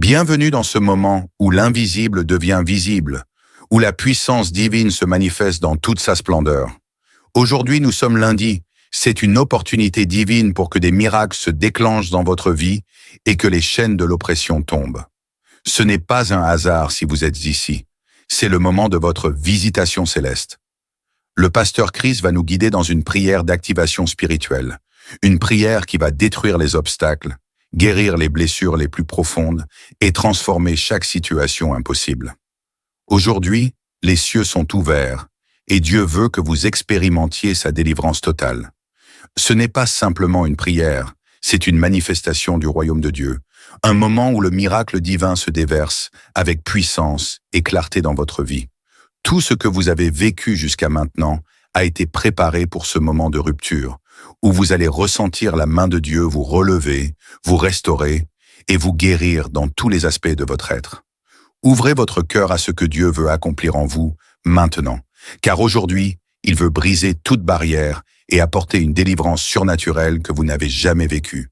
Bienvenue dans ce moment où l'invisible devient visible, où la puissance divine se manifeste dans toute sa splendeur. Aujourd'hui, nous sommes lundi. C'est une opportunité divine pour que des miracles se déclenchent dans votre vie et que les chaînes de l'oppression tombent. Ce n'est pas un hasard si vous êtes ici. C'est le moment de votre visitation céleste. Le pasteur Chris va nous guider dans une prière d'activation spirituelle. Une prière qui va détruire les obstacles, guérir les blessures les plus profondes et transformer chaque situation impossible. Aujourd'hui, les cieux sont ouverts et Dieu veut que vous expérimentiez sa délivrance totale. Ce n'est pas simplement une prière, c'est une manifestation du royaume de Dieu, un moment où le miracle divin se déverse avec puissance et clarté dans votre vie. Tout ce que vous avez vécu jusqu'à maintenant a été préparé pour ce moment de rupture, où vous allez ressentir la main de Dieu vous relever, vous restaurer et vous guérir dans tous les aspects de votre être. Ouvrez votre cœur à ce que Dieu veut accomplir en vous maintenant, car aujourd'hui, il veut briser toute barrière et apporter une délivrance surnaturelle que vous n'avez jamais vécue.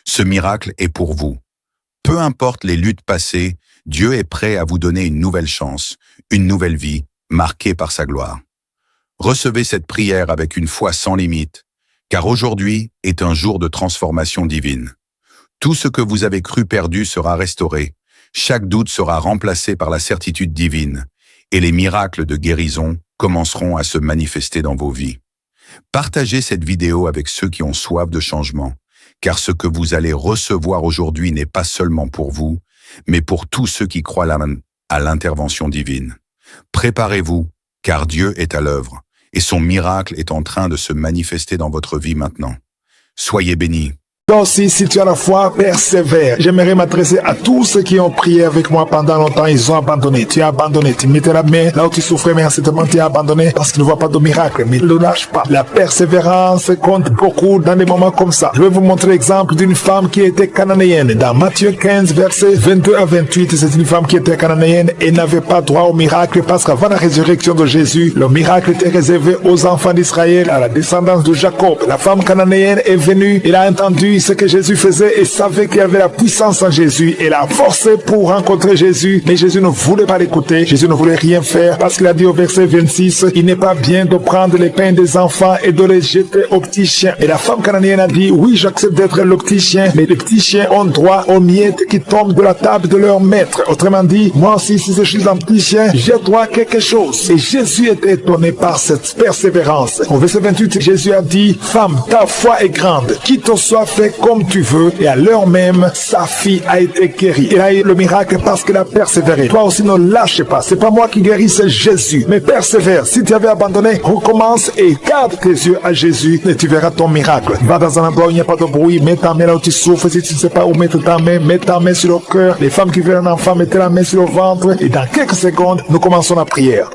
Ce miracle est pour vous. Peu importe les luttes passées, Dieu est prêt à vous donner une nouvelle chance, une nouvelle vie, marquée par sa gloire. Recevez cette prière avec une foi sans limite, car aujourd'hui est un jour de transformation divine. Tout ce que vous avez cru perdu sera restauré, chaque doute sera remplacé par la certitude divine, et les miracles de guérison commenceront à se manifester dans vos vies. Partagez cette vidéo avec ceux qui ont soif de changement, car ce que vous allez recevoir aujourd'hui n'est pas seulement pour vous, mais pour tous ceux qui croient à l'intervention divine. Préparez-vous, car Dieu est à l'œuvre, et son miracle est en train de se manifester dans votre vie maintenant. Soyez bénis. Toi aussi, si tu as la foi, persévère. J'aimerais m'adresser à tous ceux qui ont prié avec moi pendant longtemps, ils ont abandonné. Tu as abandonné, tu mettais la main là où tu souffrais, mais en ce moment tu as abandonné parce que tu ne vois pas de miracle. Mais ne lâche pas. La persévérance compte beaucoup dans des moments comme ça. Je vais vous montrer l'exemple d'une femme qui était cananéenne. Dans Matthieu 15, versets 22 à 28, c'est une femme qui était cananéenne et n'avait pas droit au miracle parce qu'avant la résurrection de Jésus, le miracle était réservé aux enfants d'Israël, à la descendance de Jacob. La femme cananéenne est venue, elle a entendu ce que Jésus faisait et savait qu'il y avait la puissance en Jésus. Elle a forcé pour rencontrer Jésus, mais Jésus ne voulait pas l'écouter. Jésus ne voulait rien faire parce qu'il a dit au verset 26, il n'est pas bien de prendre les pains des enfants et de les jeter aux petits chiens. Et la femme cananéenne a dit, oui, j'accepte d'être le petit chien, mais les petits chiens ont droit aux miettes qui tombent de la table de leur maître. Autrement dit, moi aussi, si je suis un petit chien, j'ai droit à quelque chose. Et Jésus était étonné par cette persévérance. Au verset 28, Jésus a dit, femme, ta foi est grande, qu'il te soit fait comme tu veux, et à l'heure même, sa fille a été guérie. Elle a eu le miracle parce qu'elle a persévéré. Toi aussi, ne lâche pas. C'est pas moi qui guéris, c'est Jésus. Mais persévère. Si tu avais abandonné, recommence et garde tes yeux à Jésus et tu verras ton miracle. Va dans un endroit où il n'y a pas de bruit, mets ta main là où tu souffres. Si tu ne sais pas où mettre ta main, mets ta main sur le cœur. Les femmes qui veulent un enfant, mettez la main sur le ventre et dans quelques secondes, nous commençons la prière.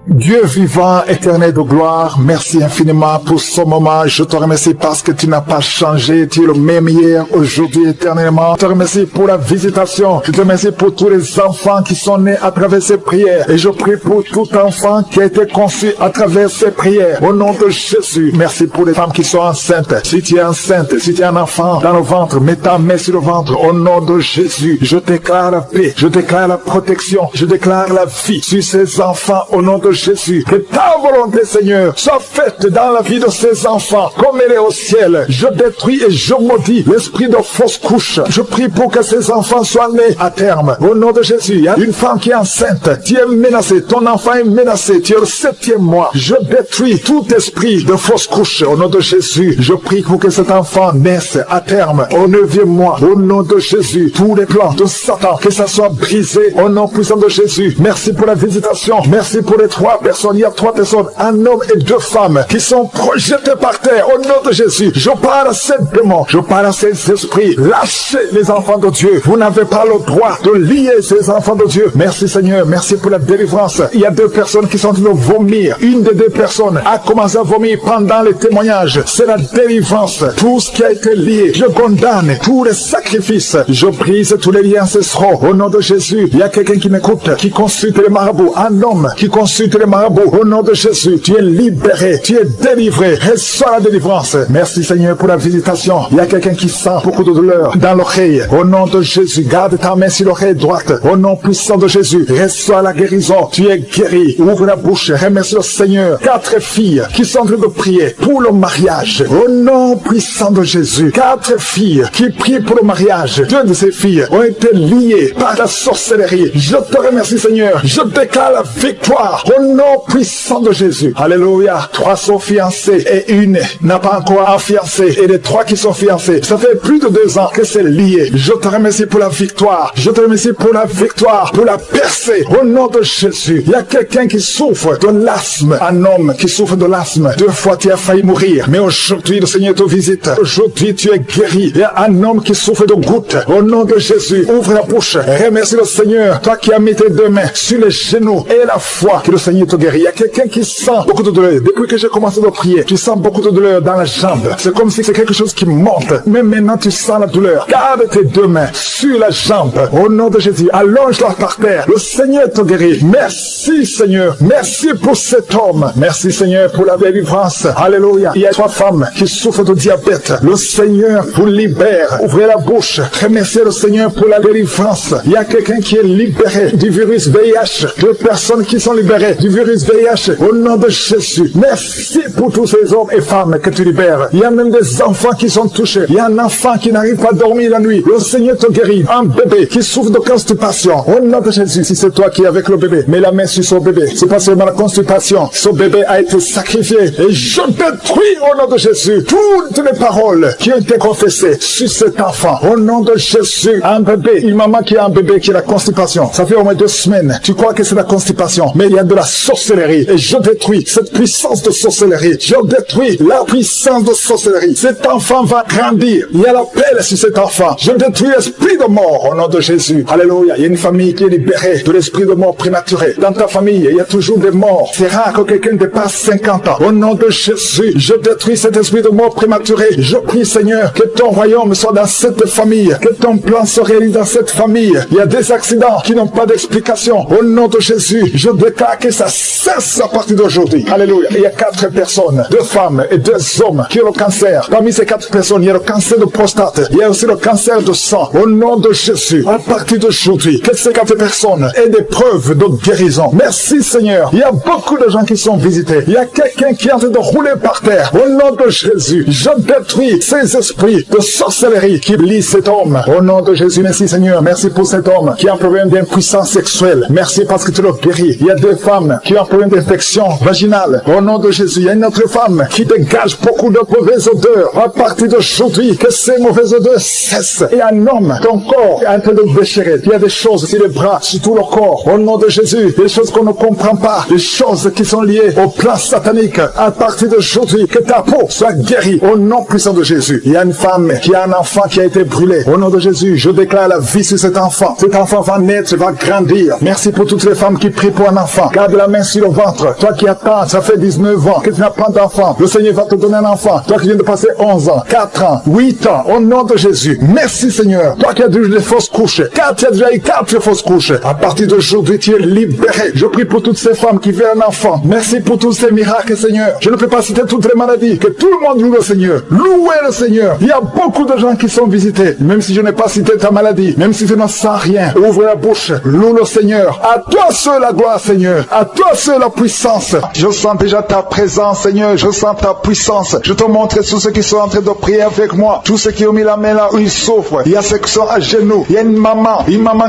Dieu vivant, éternel de gloire, merci infiniment pour ce moment. Je te remercie parce que tu n'as pas changé. Tu es le même hier, aujourd'hui, éternellement. Je te remercie pour la visitation. Je te remercie pour tous les enfants qui sont nés à travers ces prières. Et je prie pour tout enfant qui a été conçu à travers ces prières. Au nom de Jésus, merci pour les femmes qui sont enceintes. Si tu es enceinte, si tu es un enfant dans le ventre, mets ta main sur le ventre. Au nom de Jésus, je déclare la paix. Je déclare la protection. Je déclare la vie sur ces enfants. Au nom de Jésus, que ta volonté, Seigneur, soit faite dans la vie de ces enfants, comme elle est au ciel. Je détruis et je maudis l'esprit de fausse couche. Je prie pour que ces enfants soient nés à terme. Au nom de Jésus, il y a une femme qui est enceinte. Tu es menacée, ton enfant est menacé. Tu es le 7e mois. Je détruis tout esprit de fausse couche. Au nom de Jésus, je prie pour que cet enfant naisse à terme au 9e mois. Au nom de Jésus, tous les plans de Satan, que ça soit brisé au nom puissant de Jésus. Merci pour la visitation. Merci pour les 3 personnes. Il y a 3 personnes, un homme et 2 femmes qui sont projetées par terre. Au nom de Jésus, je parle à ces démons, je parle à ces esprits. Lâchez les enfants de Dieu. Vous n'avez pas le droit de lier ces enfants de Dieu. Merci Seigneur, merci pour la délivrance. Il y a 2 personnes qui sont en train de vomir. Une des 2 personnes a commencé à vomir pendant les témoignages. C'est la délivrance. Tout ce qui a été lié, je condamne tous les sacrifices. Je brise tous les liens ancestraux. Au nom de Jésus, il y a quelqu'un qui m'écoute, qui consulte les marabouts. Un homme qui consulte les les marabouts. Au nom de Jésus, tu es libéré, tu es délivré. Reçois la délivrance. Merci Seigneur pour la visitation. Il y a quelqu'un qui sent beaucoup de douleur dans l'oreille. Au nom de Jésus, garde ta main sur l'oreille droite. Au nom puissant de Jésus, reçois la guérison. Tu es guéri. Ouvre la bouche. Remercie le Seigneur. 4 filles qui sont en train de prier pour le mariage. Au nom puissant de Jésus, 4 filles qui prient pour le mariage. 2 de ces filles ont été liées par la sorcellerie. Je te remercie Seigneur. Je déclare la victoire au nom puissant de Jésus. Alléluia. 3 sont fiancées et une n'a pas encore un fiancé. Et les 3 qui sont fiancés, ça fait plus de 2 ans que c'est lié. Je te remercie pour la victoire. Je te remercie pour la victoire, pour la percée. Au nom de Jésus. Il y a quelqu'un qui souffre de l'asthme. Un homme qui souffre de l'asthme. 2 fois tu as failli mourir. Mais aujourd'hui le Seigneur te visite. Aujourd'hui tu es guéri. Il y a un homme qui souffre de gouttes. Au nom de Jésus, ouvre la bouche. Remercie le Seigneur. Toi qui as mis tes 2 mains sur les genoux et la foi que le Seigneur te guérit. Il y a quelqu'un qui sent beaucoup de douleur. Depuis que j'ai commencé à prier, tu sens beaucoup de douleur dans la jambe. C'est comme si c'est quelque chose qui monte. Mais maintenant tu sens la douleur. Garde tes 2 mains sur la jambe. Au nom de Jésus, allonge-la par terre. Le Seigneur te guérit. Merci Seigneur. Merci pour cet homme. Merci Seigneur pour la délivrance. Alléluia. Il y a 3 femmes qui souffrent de diabète. Le Seigneur vous libère. Ouvrez la bouche. Remerciez le Seigneur pour la délivrance. Il y a quelqu'un qui est libéré du virus VIH. 2 personnes qui sont libérées du virus VIH. Au nom de Jésus. Merci pour tous ces hommes et femmes que tu libères. Il y a même des enfants qui sont touchés. Il y a un enfant qui n'arrive pas à dormir la nuit. Le Seigneur te guérit. Un bébé qui souffre de constipation. Au nom de Jésus, si c'est toi qui es avec le bébé, mets la main sur son bébé. C'est pas seulement la constipation. Ce bébé a été sacrifié. Et je détruis au nom de Jésus toutes les paroles qui ont été confessées sur cet enfant. Au nom de Jésus, un bébé, une maman qui a un bébé qui a la constipation. Ça fait au moins 2 semaines. Tu crois que c'est la constipation. Mais il y a de la sorcellerie. Et je détruis cette puissance de sorcellerie. Je détruis la puissance de sorcellerie. Cet enfant va grandir. Il y a la paix sur cet enfant. Je détruis l'esprit de mort au nom de Jésus. Alléluia. Il y a une famille qui est libérée de l'esprit de mort prématuré. Dans ta famille, il y a toujours des morts. C'est rare que quelqu'un dépasse 50 ans. Au nom de Jésus, je détruis cet esprit de mort prématuré. Je prie Seigneur que ton royaume soit dans cette famille. Que ton plan se réalise dans cette famille. Il y a des accidents qui n'ont pas d'explication. Au nom de Jésus, je déclare que ça cesse à partir d'aujourd'hui. Alléluia. Il y a 4 personnes, 2 femmes et 2 hommes qui ont le cancer. Parmi ces 4 personnes, il y a le cancer de prostate. Il y a aussi le cancer de sang. Au nom de Jésus, à partir d'aujourd'hui, que ces 4 personnes aient des preuves de guérison. Merci Seigneur. Il y a beaucoup de gens qui sont visités. Il y a quelqu'un qui est en train de rouler par terre. Au nom de Jésus, je détruis ces esprits de sorcellerie qui lient cet homme. Au nom de Jésus, merci Seigneur. Merci pour cet homme qui a un problème d'impuissance sexuelle. Merci parce que tu le guéris. Il y a 2 femmes qui ont un problème d'infection vaginale. Au nom de Jésus, il y a une autre femme qui dégage beaucoup de mauvaises odeurs. À partir d'aujourd'hui, que ces mauvaises odeurs cessent. Et un homme, ton corps est en train de déchirer. Il y a des choses sur les bras, sur tout le corps. Au nom de Jésus, des choses qu'on ne comprend pas. Des choses qui sont liées au plan satanique. À partir d'aujourd'hui, que ta peau soit guérie. Au nom puissant de Jésus. Il y a une femme qui a un enfant qui a été brûlé. Au nom de Jésus, je déclare la vie sur cet enfant. Cet enfant va naître, va grandir. Merci pour toutes les femmes qui prient pour un enfant. Garde la main sur le ventre. Toi qui attends, ça fait 19 ans que tu n'as pas d'enfant. Le Seigneur va te donner un enfant. Toi qui viens de passer 11 ans, 4 ans, 8 ans, au nom de Jésus. Merci Seigneur. Toi qui as eu des fausses couches. Tu as déjà eu 4 fausses couches. À partir d'aujourd'hui, tu es libéré. Je prie pour toutes ces femmes qui veulent un enfant. Merci pour tous ces miracles, Seigneur. Je ne peux pas citer toutes les maladies. Que tout le monde loue le Seigneur. Louez le Seigneur. Il y a beaucoup de gens qui sont visités. Même si je n'ai pas cité ta maladie. Même si tu n'en sens rien. Ouvre la bouche. Loue le Seigneur. À toi seul la gloire, Seigneur. À toi seul la puissance. Je sens déjà ta présence, Seigneur. Je sens ta puissance. Je te montre tous ceux qui sont en train de prier avec moi. Tous ceux qui ont mis la main là où ils souffrent. Il y a ceux qui sont à genoux. Il y a une maman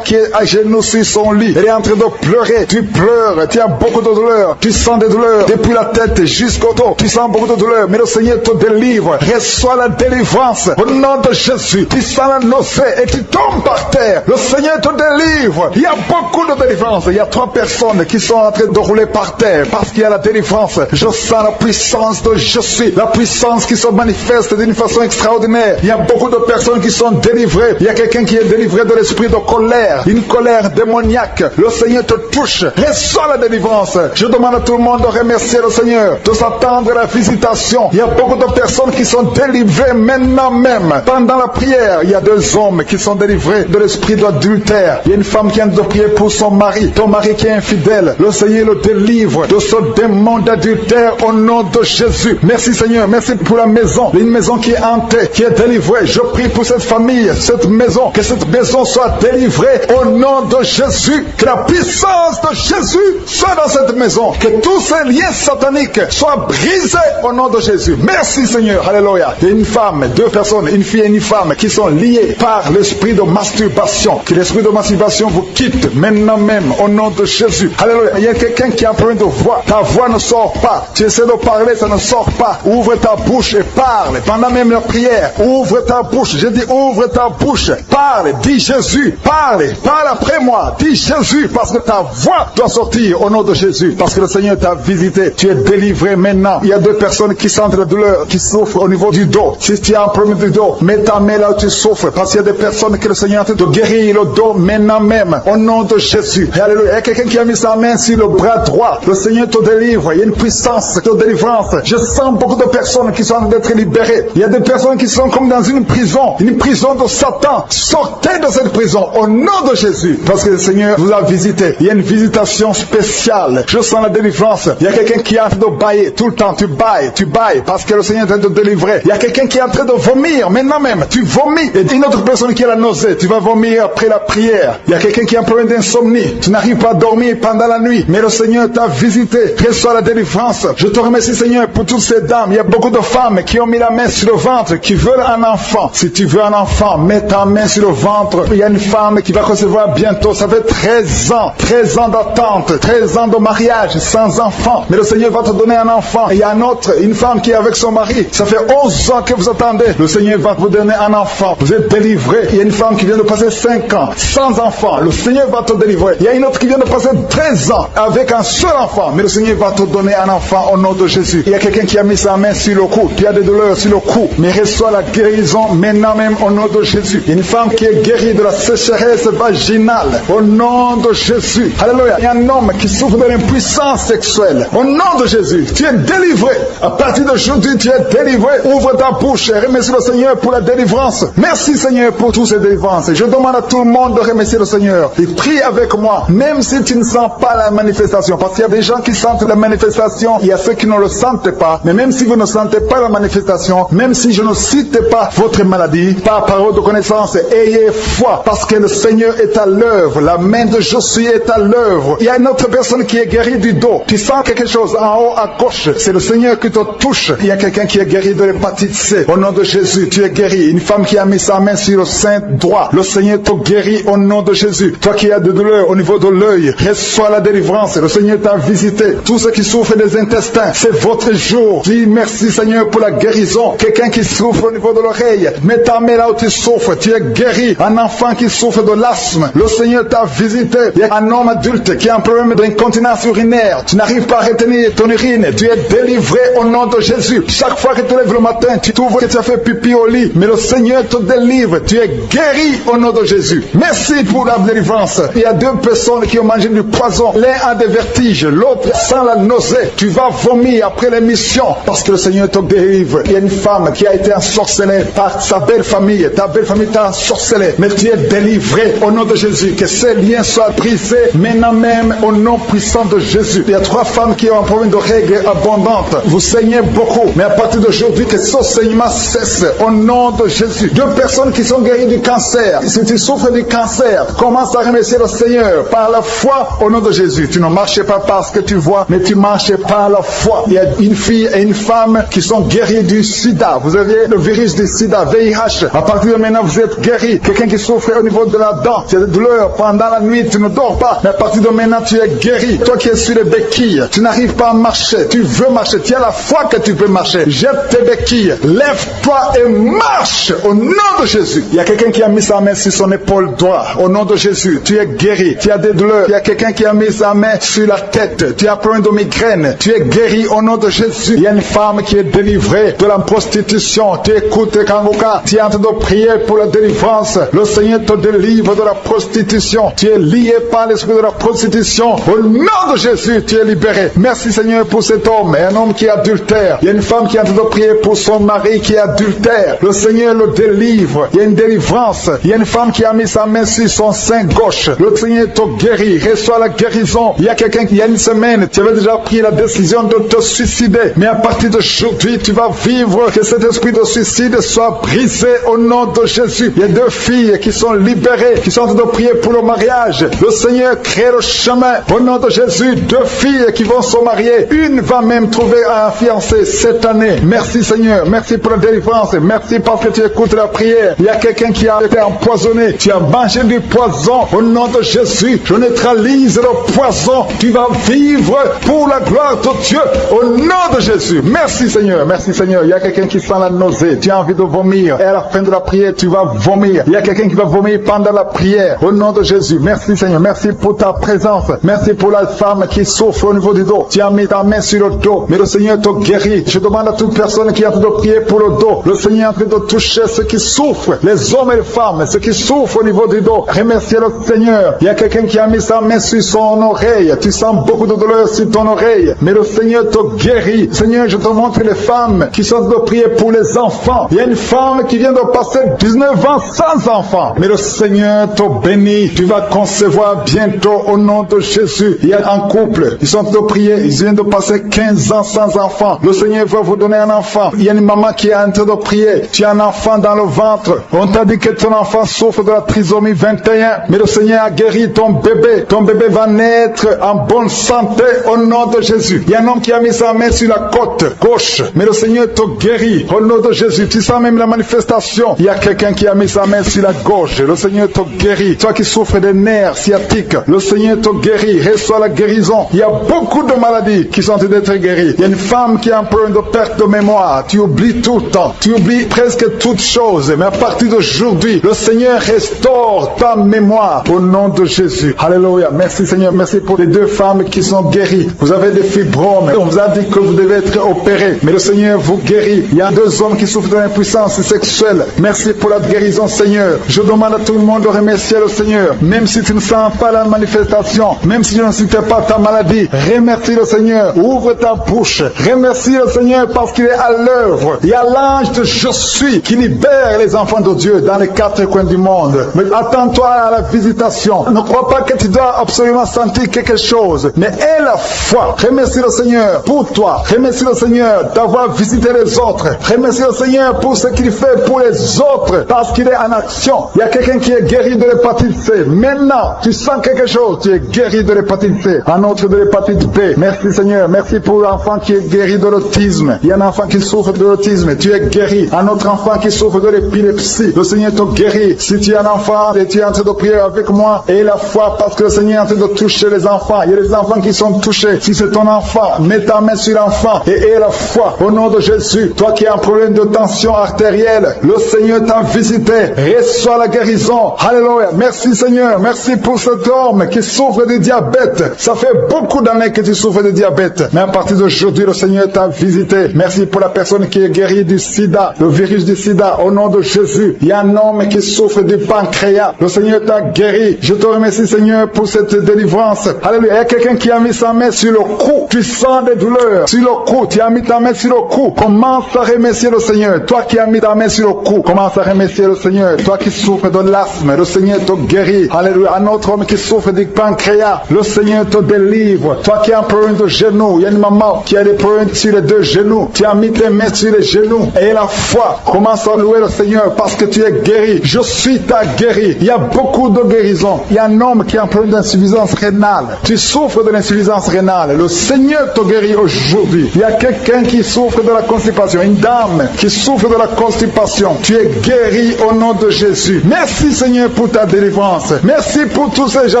qui est à genoux sur son lit. Elle est en train de pleurer. Tu pleures. Tu as beaucoup de douleurs. Tu sens des douleurs depuis la tête jusqu'au dos. Tu sens beaucoup de douleurs. Mais le Seigneur te délivre. Reçois la délivrance. Au nom de Jésus. Tu sens la nausée et tu tombes par terre. Le Seigneur te délivre. Il y a beaucoup de délivrance. Il y a 3 personnes qui sont en train de rouler par terre parce qu'il y a la délivrance. Je sens la puissance de Jésus. La puissance qui se manifeste d'une façon extraordinaire. Il y a beaucoup de personnes qui sont délivrées. Il y a quelqu'un qui est délivré de l'esprit de colère. Une colère démoniaque. Le Seigneur te touche. Reçois la délivrance. Je demande à tout le monde de remercier le Seigneur, de s'attendre à la visitation. Il y a beaucoup de personnes qui sont délivrées maintenant même. Pendant la prière, il y a 2 hommes qui sont délivrés de l'esprit d'adultère. Il y a une femme qui vient de prier pour son mari. Ton mari qui est infidèle. Le Seigneur Seigneur le délivre de ce démon d'adultère au nom de Jésus. Merci Seigneur, merci pour la maison, une maison qui est hantée, qui est délivrée. Je prie pour cette famille, cette maison, que cette maison soit délivrée au nom de Jésus. Que la puissance de Jésus soit dans cette maison. Que tous ces liens sataniques soient brisés au nom de Jésus. Merci Seigneur, alléluia. Il y a une femme, deux personnes, une fille et une femme qui sont liées par l'esprit de masturbation. Que l'esprit de masturbation vous quitte maintenant même au nom de Jésus. Alléluia. Il y a quelqu'un qui a un problème de voix. Ta voix ne sort pas. Tu essaies de parler, ça ne sort pas. Ouvre ta bouche et parle. Pendant même la prière, ouvre ta bouche. Je dis ouvre ta bouche. Parle, dis Jésus. Parle après moi. Dis Jésus, parce que ta voix doit sortir au nom de Jésus. Parce que le Seigneur t'a visité. Tu es délivré maintenant. Il y a deux personnes qui sentent la douleur, qui souffrent au niveau du dos. Si tu as un problème du dos, mets ta main là où tu souffres. Parce qu'il y a des personnes que le Seigneur a te guérir le dos maintenant même. Au nom de Jésus. Alléluia. Il y a quelqu'un qui a mis sa main sur le bras droit. Le Seigneur te délivre. Il y a une puissance de délivrance. Je sens beaucoup de personnes qui sont en train d'être libérées. Il y a des personnes qui sont comme dans une prison de Satan. Sortez de cette prison au nom de Jésus. Parce que le Seigneur vous a visité. Il y a une visitation spéciale. Je sens la délivrance. Il y a quelqu'un qui est en train de bailler. Tout le temps, tu bailles. Parce que le Seigneur est en train de délivrer. Il y a quelqu'un qui est en train de vomir. Maintenant même, tu vomis. Et une autre personne qui a la nausée. Tu vas vomir après la prière. Il y a quelqu'un qui a un problème d'insomnie. Tu n'arrives pas à dormir pendant la nuit. Mais le Seigneur t'a visité. Reçois la délivrance. Je te remercie Seigneur pour toutes ces dames. Il y a beaucoup de femmes qui ont mis la main sur le ventre, qui veulent un enfant. Si tu veux un enfant, mets ta main sur le ventre. Il y a une femme qui va recevoir bientôt. Ça fait 13 ans d'attente, 13 ans de mariage sans enfant. Mais le Seigneur va te donner un enfant. Il y a une femme qui est avec son mari. Ça fait 11 ans que vous attendez. Le Seigneur va vous donner un enfant. Vous êtes délivré. Il y a une femme qui vient de passer 5 ans sans enfant. Le Seigneur va te délivrer. Il y a une autre qui vient de passer 13 ans avec un seul enfant. Mais le Seigneur va te donner un enfant au nom de Jésus. Il y a quelqu'un qui a mis sa main sur le cou. Tu as des douleurs sur le cou. Mais reçois la guérison maintenant même au nom de Jésus. Il y a une femme qui est guérie de la sécheresse vaginale au nom de Jésus. Alléluia. Il y a un homme qui souffre de l'impuissance sexuelle. Au nom de Jésus, tu es délivré. À partir d'aujourd'hui, tu es délivré. Ouvre ta bouche et remercie le Seigneur pour la délivrance. Merci Seigneur pour toutes ces délivrances. Je demande à tout le monde de remercier le Seigneur. Et prie avec moi, même si tu ne sens pas la manifestation. Parce qu'il y a des gens qui sentent la manifestation, il y a ceux qui ne le sentent pas. Mais même si vous ne sentez pas la manifestation, même si je ne cite pas votre maladie, par parole de connaissance, ayez foi. Parce que le Seigneur est à l'œuvre. La main de Jésus est à l'œuvre. Il y a une autre personne qui est guérie du dos. Tu sens quelque chose en haut à gauche. C'est le Seigneur qui te touche. Il y a quelqu'un qui est guéri de l'hépatite C. Au nom de Jésus, tu es guéri. Une femme qui a mis sa main sur le sein droit. Le Seigneur te guérit au nom de Jésus. Toi qui as des douleurs au niveau de l'œil, reçois la délivrance. Le Seigneur t'a visité. Tous ceux qui souffrent des intestins, c'est votre jour. Dis merci Seigneur pour la guérison. Quelqu'un qui souffre au niveau de l'oreille, mets ta main là où tu souffres. Tu es guéri. Un enfant qui souffre de l'asthme, le Seigneur t'a visité. Il y a un homme adulte qui a un problème d'incontinence urinaire. Tu n'arrives pas à retenir ton urine. Tu es délivré au nom de Jésus. Chaque fois que tu te lèves le matin, tu trouves que tu as fait pipi au lit. Mais le Seigneur te délivre. Tu es guéri au nom de Jésus. Merci pour la délivrance. Il y a deux personnes qui ont mangé du poison. L'un a des vertiges, l'autre sent la nausée. Tu vas vomir après l'émission parce que le Seigneur te délivre. Il y a une femme qui a été ensorcelée par sa belle famille. Ta belle famille t'a ensorcelée. Mais tu es délivré au nom de Jésus. Que ces liens soient brisés maintenant même au nom puissant de Jésus. Il y a 3 femmes qui ont un problème de règles abondantes. Vous saignez beaucoup. Mais à partir d'aujourd'hui, que ce saignement cesse au nom de Jésus. 2 personnes qui sont guéries du cancer. Si tu souffres du cancer, commence à remercier le Seigneur par la foi au nom de Jésus. Tu ne marches pas parce que tu vois, mais tu marches par la foi. Il y a une fille et une femme qui sont guéries du sida. Vous avez le virus du sida, VIH. À partir de maintenant, vous êtes guéris. Quelqu'un qui souffre au niveau de la dent, tu as des douleurs pendant la nuit, tu ne dors pas. Mais à partir de maintenant, tu es guéri. Toi qui es sur les béquilles, tu n'arrives pas à marcher. Tu veux marcher. Tu as la foi que tu peux marcher. Jette tes béquilles. Lève-toi et marche au nom de Jésus. Il y a quelqu'un qui a mis sa main sur son épaule droite. Au nom de Jésus, tu es guéri. Tu as des douleurs. Il y a quelqu'un qui a mis sa main sur la tête. Tu as plein de migraines. Tu es guéri au nom de Jésus. Il y a une femme qui est délivrée de la prostitution. Tu écoutes Kangoka. Tu es en train de prier pour la délivrance. Le Seigneur te délivre de la prostitution. Tu es lié par l'esprit de la prostitution. Au nom de Jésus, tu es libéré. Merci Seigneur pour cet homme. Un homme qui est adultère. Il y a une femme qui est en train de prier pour son mari qui est adultère. Le Seigneur le délivre. Il y a une délivrance. Il y a une femme qui a mis sa main sur son sein gauche. Le Seigneur te guérit. Reçois la guérison. Il y a quelqu'un qui, il y a une semaine, tu avais déjà pris la décision de te suicider. Mais à partir d'aujourd'hui, tu vas vivre que cet esprit de suicide soit brisé au nom de Jésus. Il y a 2 filles qui sont libérées, qui sont en train de prier pour le mariage. Le Seigneur crée le chemin. Au nom de Jésus, 2 filles qui vont se marier. Une va même trouver un fiancé cette année. Merci Seigneur. Merci pour la délivrance. Merci parce que tu écoutes la prière. Il y a quelqu'un qui a été empoisonné. Tu as mangé du poison. Au nom de Jésus, je neutralise le poison. Tu vas vivre pour la gloire de Dieu. Au nom de Jésus. Merci Seigneur. Merci Seigneur. Il y a quelqu'un qui sent la nausée. Tu as envie de vomir. Et à la fin de la prière, tu vas vomir. Il y a quelqu'un qui va vomir pendant la prière. Au nom de Jésus. Merci Seigneur. Merci pour ta présence. Merci pour la femme qui souffre au niveau du dos. Tu as mis ta main sur le dos. Mais le Seigneur te guérit. Je demande à toute personne qui est en train de prier pour le dos. Le Seigneur est en train de toucher ceux qui souffrent. Les hommes et les femmes. Ceux qui souffrent au niveau du dos. Remerciez le Seigneur. Il y a quelqu'un qui a mis sa main sur son oreille. Tu sens beaucoup de douleur sur ton oreille. Mais le Seigneur te guérit. Seigneur, je te montre les femmes qui sont en train de prier pour les enfants. Il y a une femme qui vient de passer 19 ans sans enfant. Mais le Seigneur te bénit. Tu vas concevoir bientôt au nom de Jésus. Il y a un couple. Ils sont en train de prier. Ils viennent de passer 15 ans sans enfant. Le Seigneur va vous donner un enfant. Il y a une maman qui est en train de prier. Tu as un enfant dans le ventre. On t'a dit que ton enfant souffre de la trisomie 21. Mais le Seigneur a guéri ton bébé. Ton bébé va naître en bonne santé au nom de Jésus. Il y a un homme qui a mis sa main sur la côte gauche. Mais le Seigneur te guérit au nom de Jésus. Tu sens même la manifestation. Il y a quelqu'un qui a mis sa main sur la gauche. Le Seigneur te guérit. Toi qui souffres des nerfs sciatiques, le Seigneur te guérit. Reçois la guérison. Il y a beaucoup de maladies qui sont en train d'être guéries. Il y a une femme qui a un problème de perte de mémoire. Tu oublies tout le temps. Tu oublies presque toutes choses. Mais à partir d'aujourd'hui, le Seigneur restaure ta mémoire au nom de Jésus. Alléluia. Merci Seigneur. Merci pour les 2 femmes qui sont guéries. Vous avez des fibromes. On vous a dit que vous devez être opérés. Mais le Seigneur vous guérit. Il y a 2 hommes qui souffrent de l'impuissance sexuelle. Merci pour la guérison Seigneur. Je demande à tout le monde de remercier le Seigneur. Même si tu ne sens pas la manifestation, même si tu ne sentais pas ta maladie, remercie le Seigneur. Ouvre ta bouche. Remercie le Seigneur parce qu'il est à l'œuvre. Il y a l'ange de Je suis qui libère les enfants de Dieu dans les 4 coins du monde. Mais attends-toi à la visitation. Ne crois pas que tu dois absolument sentir quelque chose. Mais aie la foi. Remercie le Seigneur pour toi. Remercie le Seigneur d'avoir visité les autres. Remercie le Seigneur pour ce qu'il fait pour les autres parce qu'il est en action. Il y a quelqu'un qui est guéri de l'hépatite C. Maintenant, tu sens quelque chose. Tu es guéri de l'hépatite C. Un autre de l'hépatite B. Merci Seigneur. Merci pour l'enfant qui est guéri de l'autisme. Il y a un enfant qui souffre de l'autisme. Tu es guéri. Un autre enfant qui souffre de l'épilepsie. Le Seigneur te guérit. Si tu es un enfant et tu es en train de prier avec moi, aie la foi parce que le Seigneur est en train de toucher les enfants. Il y a des enfants qui sont touchés. Si c'est ton enfant, mets ta main sur l'enfant et aie la foi au nom de Jésus. Toi qui as un problème de tension artérielle, le Seigneur t'a visité. Reçois la guérison. Alléluia. Merci Seigneur. Merci pour cet homme qui souffre de diabète. Ça fait beaucoup d'années que tu souffres de diabète. Mais à partir d'aujourd'hui, le Seigneur t'a visité. Merci pour la personne qui est guérie du sida, le virus du sida. Au nom de Jésus, il y a un homme qui souffre du pancréas. Le Seigneur t'a guéri. Je te remercie Seigneur pour cette délivrance. Alléluia. Il y a quelqu'un qui a mis sa main sur le cou. Tu sens des douleurs sur le cou. Tu as mis ta main sur le cou. Commence à remercier le Seigneur. Toi qui as mis ta main sur le cou, commence à remercier le Seigneur. Toi qui souffres de l'asthme, le Seigneur te guérit. Alléluia. Un autre homme qui souffre du pancréas, le Seigneur te délivre. Toi qui as un problème de genou, il y a une maman qui a des problèmes sur les 2 genoux. Tu as mis tes mains sur les genoux. Et la foi, commence à louer le Seigneur parce que tu es guéri. Je suis ta guéri. Il y a beaucoup de guérisons. Il y a un homme qui a un problème d'insuffisance rénale. Tu souffres de l'insuffisance rénale. Le Seigneur te guérit aujourd'hui. Il y a quelqu'un qui souffre de la constipation. Une dame qui souffre de la constipation. Tu es guéri au nom de Jésus. Merci Seigneur pour ta délivrance. Merci pour tous ces gens.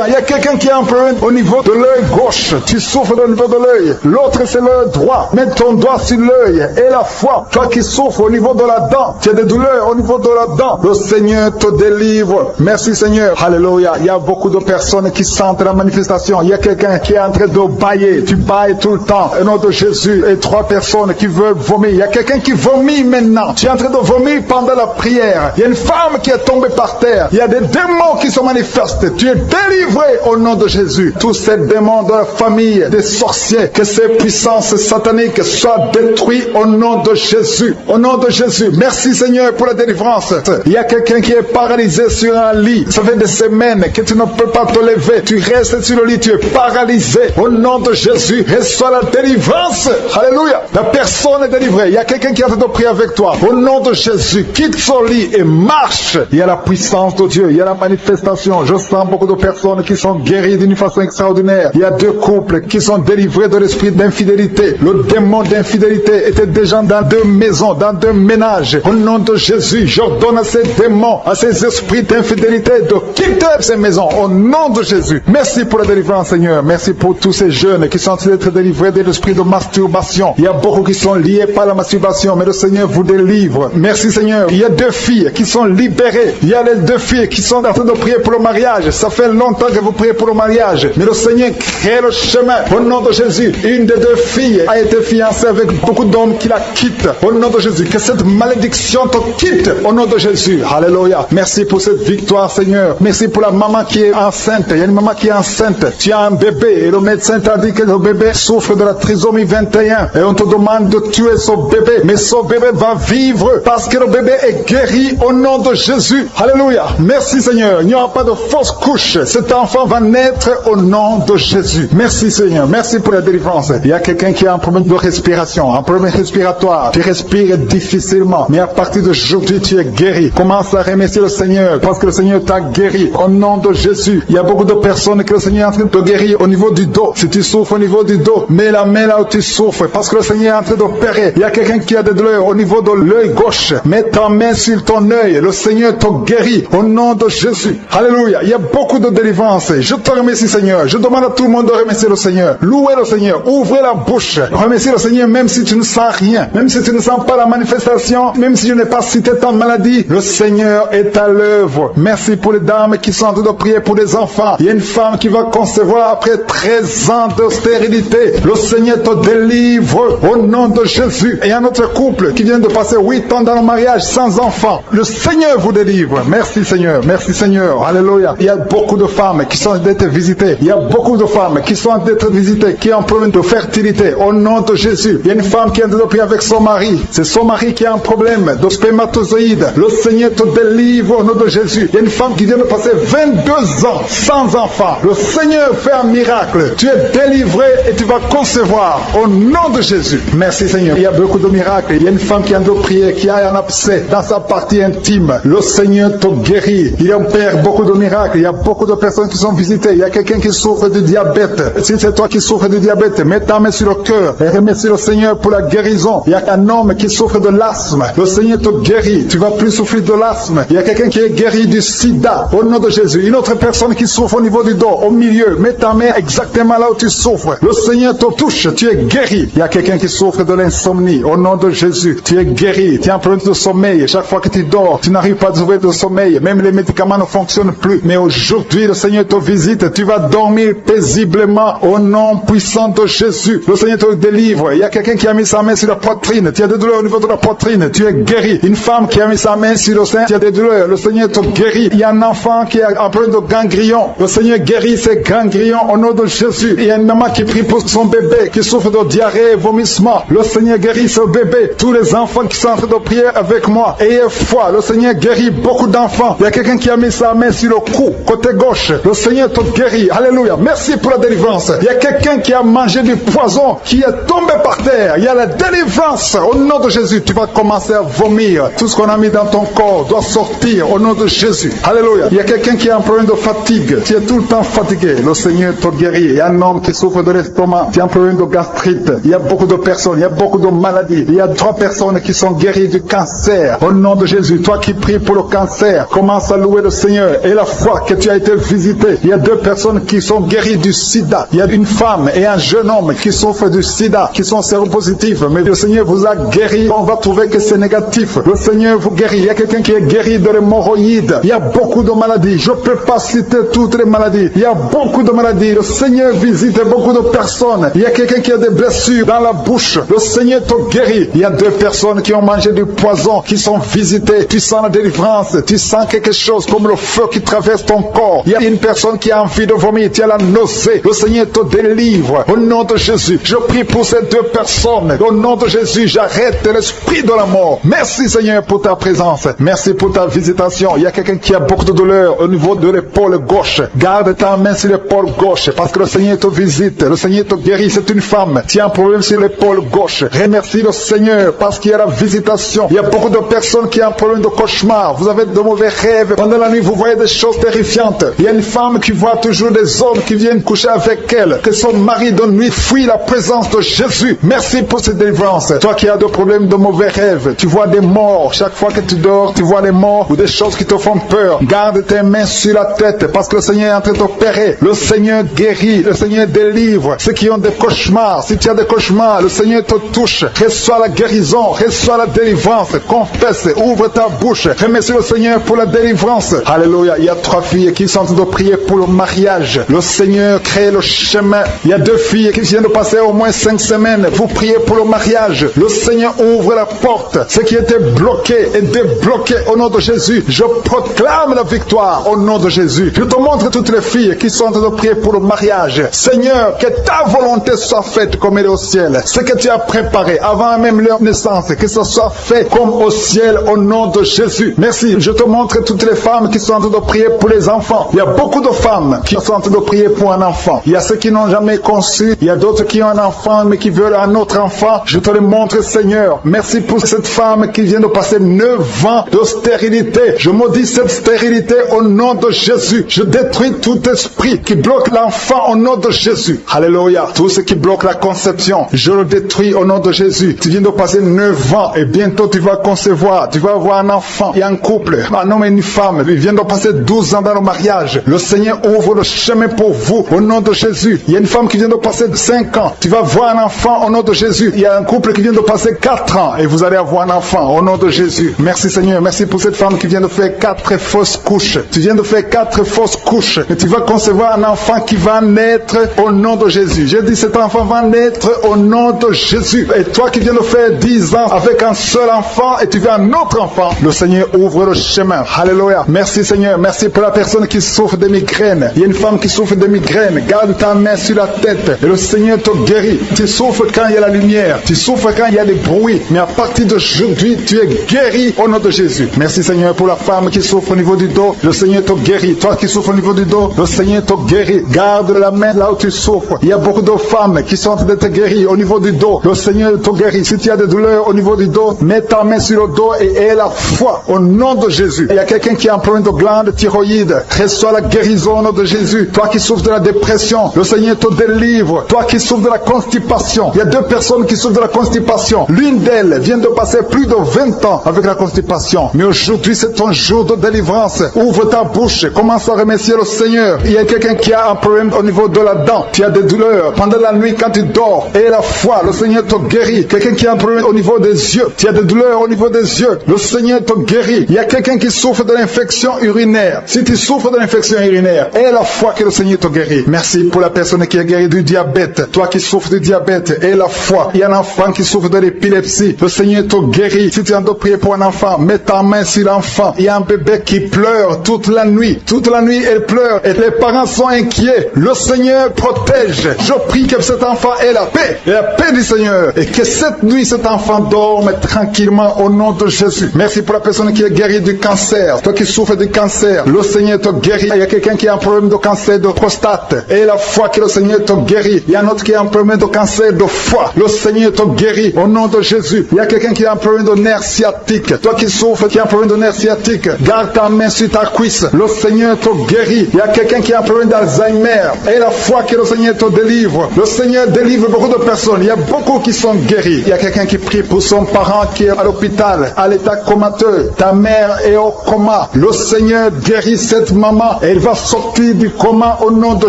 Il y a quelqu'un qui a un problème au niveau de l'œil gauche. Tu souffres au niveau de l'œil. L'autre c'est l'œil droit. Mets ton doigt sur l'œil et la foi. Toi qui souffres au niveau de la dent. Tu as des douleurs au niveau de la dent. Le Seigneur te délivre. Merci Seigneur. Alléluia. Il y a beaucoup de personnes qui sentent la manifestation. Il y a quelqu'un qui est en train de bailler. Tu bailles tout le temps. Au nom de Jésus. Et 3 personnes qui veulent vomir. Il y a quelqu'un qui vomit maintenant. Tu es en train de vomir pendant la prière. Il y a une femme qui est tombée par terre. Il y a des démons qui se manifestent. Tu es délivré au nom de Jésus. Tous ces démons de la famille, des sorciers, que ces puissances sataniques soient détruites au nom de Jésus. Au nom de Jésus. Merci Seigneur pour la délivrance. Il y a quelqu'un qui est paralysé sur un lit. Ça fait des semaines que tu ne peux pas te lever. Tu restes sur le lit, tu es paralysé. Au nom de Jésus, reçois la délivrance. Alléluia. La personne est délivrée. Il y a quelqu'un qui est en train de prier avec toi. Au nom de Jésus, quitte son lit et marche. Il y a la puissance de Dieu. Il y a la manifestation. Je sens beaucoup de personnes qui sont guéries d'une façon extraordinaire. Il y a 2 couples qui sont délivrés de l'esprit d'infidélité. Le démon d'infidélité était déjà dans 2 maisons, dans 2 ménages. Au nom de Jésus, j'ordonne à ces démons, à ces esprits d'infidélité de quitter ces maisons. Au nom de Jésus. Merci pour la délivrance, Seigneur. Merci pour tous ces jeunes qui sont en train d'être délivrés de l'esprit de masturbation. Il y a beaucoup qui sont liés par la masturbation, mais le Seigneur vous délivre. Merci, Seigneur. Il y a 2 filles qui sont libérées. Il y a les 2 filles qui sont en train de prier pour le mariage. Ça fait longtemps que vous priez pour le mariage, mais le Seigneur crée le chemin. Au nom de Jésus, une des 2 filles a été fiancée avec beaucoup d'hommes qui la quittent. Au nom de Jésus, que cette malédiction te quitte. Au nom de Jésus. Alléluia. Merci pour cette victoire, Seigneur. Merci pour la maman qui est enceinte. Il y a une maman qui est enceinte. Tu as un bébé et le médecin t'a dit que le bébé souffre de la trisomie 21 et on te demande de tuer son bébé. Mais son bébé va vivre parce que le bébé est guéri au nom de Jésus. Alléluia. Merci, Seigneur. Il n'y aura pas de fausse couche. Cet enfant va naître au nom de Jésus. Merci, Seigneur. Merci pour la délivrance. Il y a quelqu'un qui a un problème de respiration, un problème respiratoire. Tu respires difficilement, mais à partir d'aujourd'hui, tu es guéri. Commence à remercier le Seigneur parce que le Seigneur t'a guéri. Au nom de Jésus, il y a beaucoup de personnes que le Seigneur est en train de guérir au niveau du dos. Si tu souffres au niveau du dos, mets la main là où tu souffres parce que le Seigneur est en train d'opérer. Il y a quelqu'un qui a des douleurs au niveau de l'œil gauche. Mets ta main sur ton œil. Le Seigneur te guérit au nom de Jésus. Alléluia. Il y a beaucoup de délivrance. Je te remercie, Seigneur. Je demande à tout le monde de remercier le Seigneur. Louez le Seigneur. Ouvrez la bouche. Remerciez le Seigneur même si tu ne sens rien. Même si tu ne sens pas la manifestation. Même si je n'ai pas cité ta maladie. Le Seigneur est à l'œuvre. Merci pour les dames qui sont en train de prier pour les enfants. Il y a une femme qui va concevoir après 13 ans de stérilité. Le Seigneur te délivre au nom de Jésus. Et il y a un autre couple qui vient de passer 8 ans dans le mariage sans enfant. Le Seigneur vous délivre. Merci, Seigneur. Merci, Seigneur. Alléluia. Il y a beaucoup de femmes qui sont d'être visitées. Il y a beaucoup de femmes qui sont d'être visitées, qui ont un problème de fertilité. Au nom de Jésus. Il y a une femme qui a de prier avec son mari. C'est son mari qui a un problème de spermatozoïde. Le Seigneur te délivre au nom de Jésus. Il y a une femme qui vient de passer 22 ans sans enfant. Le Seigneur fait un miracle. Tu es délivré et tu vas concevoir au nom de Jésus. Merci, Seigneur. Il y a beaucoup de miracles. Il y a une femme qui a de prier, qui a un abcès dans sa partie intime. Le Seigneur te guérit. Il opère beaucoup de miracles. Il y a beaucoup de personnes qui sont visitées. Il y a quelqu'un qui souffre de diabète. Si c'est toi qui souffres de diabète, mets ta main sur le cœur et remercie le Seigneur pour la guérison. Il y a un homme qui souffre de l'asthme. Le Seigneur te guérit. Tu vas plus souffrir de l'asthme. Il y a quelqu'un qui est guéri du sida au nom de Jésus. Une autre personne qui souffre au niveau du dos, au milieu. Mets ta main exactement là où tu souffres. Le Seigneur te touche. Tu es guéri. Il y a quelqu'un qui souffre de l'insomnie au nom de Jésus. Tu es guéri. Tu as un problème de sommeil. Chaque fois que tu dors, tu n'arrives pas à trouver de sommeil. Même les médicaments ne fonctionnent plus. Mais aujourd'hui, le Seigneur te visite. Tu vas dormir paisiblement au nom puissant de Jésus. Le Seigneur te délivre. Il y a quelqu'un qui a mis sa main sur la poitrine. Tu as des douleurs au niveau de la poitrine. Tu es guéri. Une femme qui a mis sa main sur le sein. Tu as des douleurs. Le Seigneur te guérit. Il y a un enfant qui a un problème de ganglion. Le Seigneur guérit ses ganglions au nom de Jésus. Il y a une maman qui prie pour son bébé qui souffre de diarrhée et vomissement. Le Seigneur guérit ce bébé. Tous les enfants qui sont en train de prier avec moi. Ayez foi. Le Seigneur guérit beaucoup d'enfants. Il y a quelqu'un qui a mis sa main sur le cou, côté gauche. Le Seigneur te guérit. Alléluia. Merci pour la délivrance. Il y a quelqu'un qui a mangé du poison, qui est tombé par terre. Il y a la délivrance. Au nom de Jésus, tu vas commencer à vomir. Tout ce qu'on a mis dans ton corps doit sortir au nom de Jésus. Alléluia. Il y a quelqu'un qui a un problème de fatigue. Tu es tout le temps fatigué. Le Seigneur te guérit. Il y a un homme qui souffre de l'estomac. Tu as un problème de gastrite. Il y a beaucoup de personnes. Il y a beaucoup de maladies. Il y a 3 personnes qui sont guéries du cancer. Au nom de Jésus, toi qui pries pour le cancer, commence à louer le Seigneur. Et la foi que tu as été visité. Il y a 2 personnes qui sont guéries du sida. Il y a une femme et un jeune homme qui souffrent du sida, qui sont séropositifs. Mais le Seigneur vous a guéri. On va trouver que c'est négatif. Le Seigneur vous guérit. Il y a quelqu'un qui est guéri de l'hémorroïde. Il y a beaucoup de maladies. Je ne peux pas citer toutes les maladies. Il y a beaucoup de maladies. Le Seigneur visite beaucoup de personnes. Il y a quelqu'un qui a des blessures dans la bouche. Le Seigneur te guérit. Il y a 2 personnes qui ont mangé du poison, qui sont visitées. Tu sens la délivrance. Tu sens quelque chose comme le feu qui traverse ton corps. Il y a une personne qui a envie de vomir. Tu as la nausée. Le Seigneur te délivre. Au nom de Jésus, je prie pour ces 2 personnes. Au nom de Jésus, j'arrête l'esprit de la mort. Merci Seigneur pour ta présence. Merci pour ta visitation. Il y a quelqu'un qui a beaucoup de douleur au niveau de l'épaule gauche. Garde ta main sur l'épaule l'épaule gauche, parce que le Seigneur te visite, le Seigneur te guérit. C'est une femme qui a un problème sur l'épaule gauche. Remercie le Seigneur parce qu'il y a la visitation. Il y a beaucoup de personnes qui ont un problème de cauchemar. Vous avez de mauvais rêves. Pendant la nuit, vous voyez des choses terrifiantes. Il y a une femme qui voit toujours des hommes qui viennent coucher avec elle, que son mari de nuit fuit la présence de Jésus. Merci pour cette délivrance. Toi qui as des problèmes de mauvais rêves, tu vois des morts. Chaque fois que tu dors, tu vois des morts ou des choses qui te font peur. Garde tes mains sur la tête parce que le Seigneur est en train de t'opérer. Le Seigneur guérit, le Seigneur délivre. Ceux qui ont des cauchemars, si tu as des cauchemars, le Seigneur te touche. Reçois la guérison, reçois la délivrance. Confesse, ouvre ta bouche. Remercie le Seigneur pour la délivrance. Alléluia. Il y a 3 filles qui sont en train de prier pour le mariage. Le Seigneur crée le chemin. Il y a 2 filles qui viennent de passer au moins 5 semaines. Vous priez pour le mariage. Le Seigneur ouvre la porte. Ce qui était bloqué est débloqué au nom de Jésus. Je proclame la victoire au nom de Jésus. Je te montre toutes les filles qui sont en train de prier pour le mariage. Seigneur, que ta volonté soit faite comme elle est au ciel. Ce que tu as préparé avant même leur naissance, que ce soit fait comme au ciel au nom de Jésus. Merci. Je te montre toutes les femmes qui sont en train de prier pour les enfants. Il y a beaucoup de femmes qui sont en train de prier pour un enfant. Il y a ceux qui n'ont jamais conçu. Il y a d'autres qui ont un enfant mais qui veulent un autre enfant. Je te le montre, Seigneur. Merci pour cette femme qui vient de passer 9 ans de stérilité. Je maudis cette stérilité au nom de Jésus. Je détruis tout esprit qui bloque l'enfant au nom de Jésus. Alléluia. Tout ce qui bloque la conception, je le détruis au nom de Jésus. Tu viens de passer 9 ans et bientôt tu vas concevoir. Tu vas avoir un enfant et un couple, un homme et une femme. Ils viennent de passer 12 ans dans le mariage. Le Seigneur ouvre le chemin pour vous au nom de Jésus. Il y a une femme qui vient de passer 5 ans. Tu vas voir un enfant au nom de Jésus. Il y a un couple qui vient de passer 4 ans et vous allez avoir un enfant au nom de Jésus. Merci Seigneur. Merci pour cette femme qui vient de faire 4 fausses couches. Tu viens de faire 4 fausses couches et tu vas concevoir un enfant qui va naître au nom de Jésus. J'ai dit cet enfant va naître au nom de Jésus. Et toi qui viens de faire 10 ans avec un seul enfant et tu veux un autre enfant, le Seigneur ouvre le chemin. Alléluia. Merci Seigneur. Merci pour la personne qui souffre de migraines. Il y a une femme qui souffre de migraines. Garde ta main sur la tête et le Seigneur te guérit. Tu souffres quand il y a la lumière. Tu souffres quand il y a des bruits. Mais à partir d'aujourd'hui, tu es guéri au nom de Jésus. Merci Seigneur pour la femme qui souffre au niveau du dos. Le Seigneur te guérit. Toi qui souffres au niveau du dos, le Seigneur te guérit. Garde la main là où tu souffres. Il y a beaucoup de femmes qui sont en train de te guérir au niveau du dos. Le Seigneur te guérit. Si tu as des douleurs au niveau du dos, mets ta main sur le dos et aie la foi au nom de Jésus. Il y a quelqu'un qui a un problème de glande thyroïde. Reçois la guérison au nom de Jésus. Toi qui souffres de la dépression, le Seigneur te délivre. Toi qui souffres de la constipation, il y a 2 personnes qui souffrent de la constipation. L'une d'elles vient de passer plus de 20 ans avec la constipation. Mais aujourd'hui, c'est ton jour de délivrance. Ouvre ta bouche. Commence à remercier le Seigneur. Il y a quelqu'un qui a un problème au niveau de la dent. Tu as des douleurs pendant la nuit quand tu dors. Et la foi, le Seigneur te guérit. Quelqu'un qui a un problème au niveau des yeux. Tu as des douleurs au niveau des yeux. Le Seigneur te guérit. Il y a quelqu'un qui souffre de l'infection urinaire. Si tu souffres de l'infection urinaire, aie la foi que le Seigneur te guérit. Merci pour la personne qui est guérie du diabète. Toi qui souffres du diabète, aie la foi. Il y a un enfant qui souffre de l'épilepsie. Le Seigneur te guérit. Si tu es en train de prier pour un enfant, mets ta main sur l'enfant. Il y a un bébé qui pleure toute la nuit. Toute la nuit, elle pleure et les parents sont inquiets. Le Seigneur protège. Je prie que cet enfant ait la paix. Et la paix du Seigneur. Et que cette nuit, cet enfant dorme tranquillement au nom de Jésus. Merci pour la personne qui est guérie du cancer. Toi qui souffres du cancer, le Seigneur te guérit. Il y a quelqu'un qui a un problème de cancer de prostate. Et la foi que le Seigneur te guérit. Il y a un autre qui a un problème de cancer de foie. Le Seigneur te guérit au nom de Jésus. Il y a quelqu'un qui a un problème de nerf sciatique. Toi qui souffres, qui a un problème de nerf sciatique, garde ta main sur ta cuisse. Le Seigneur te guérit. Il y a quelqu'un qui a un problème d'Alzheimer. Et la foi que le Seigneur te délivre. Le Seigneur délivre beaucoup de personnes. Il y a beaucoup qui sont guéris. Il y a quelqu'un qui prie pour son parent qui est à l'hôpital, à l'état comateux. Ta mère est au coma. Le Seigneur guérit cette maman et elle va sortir du coma au nom de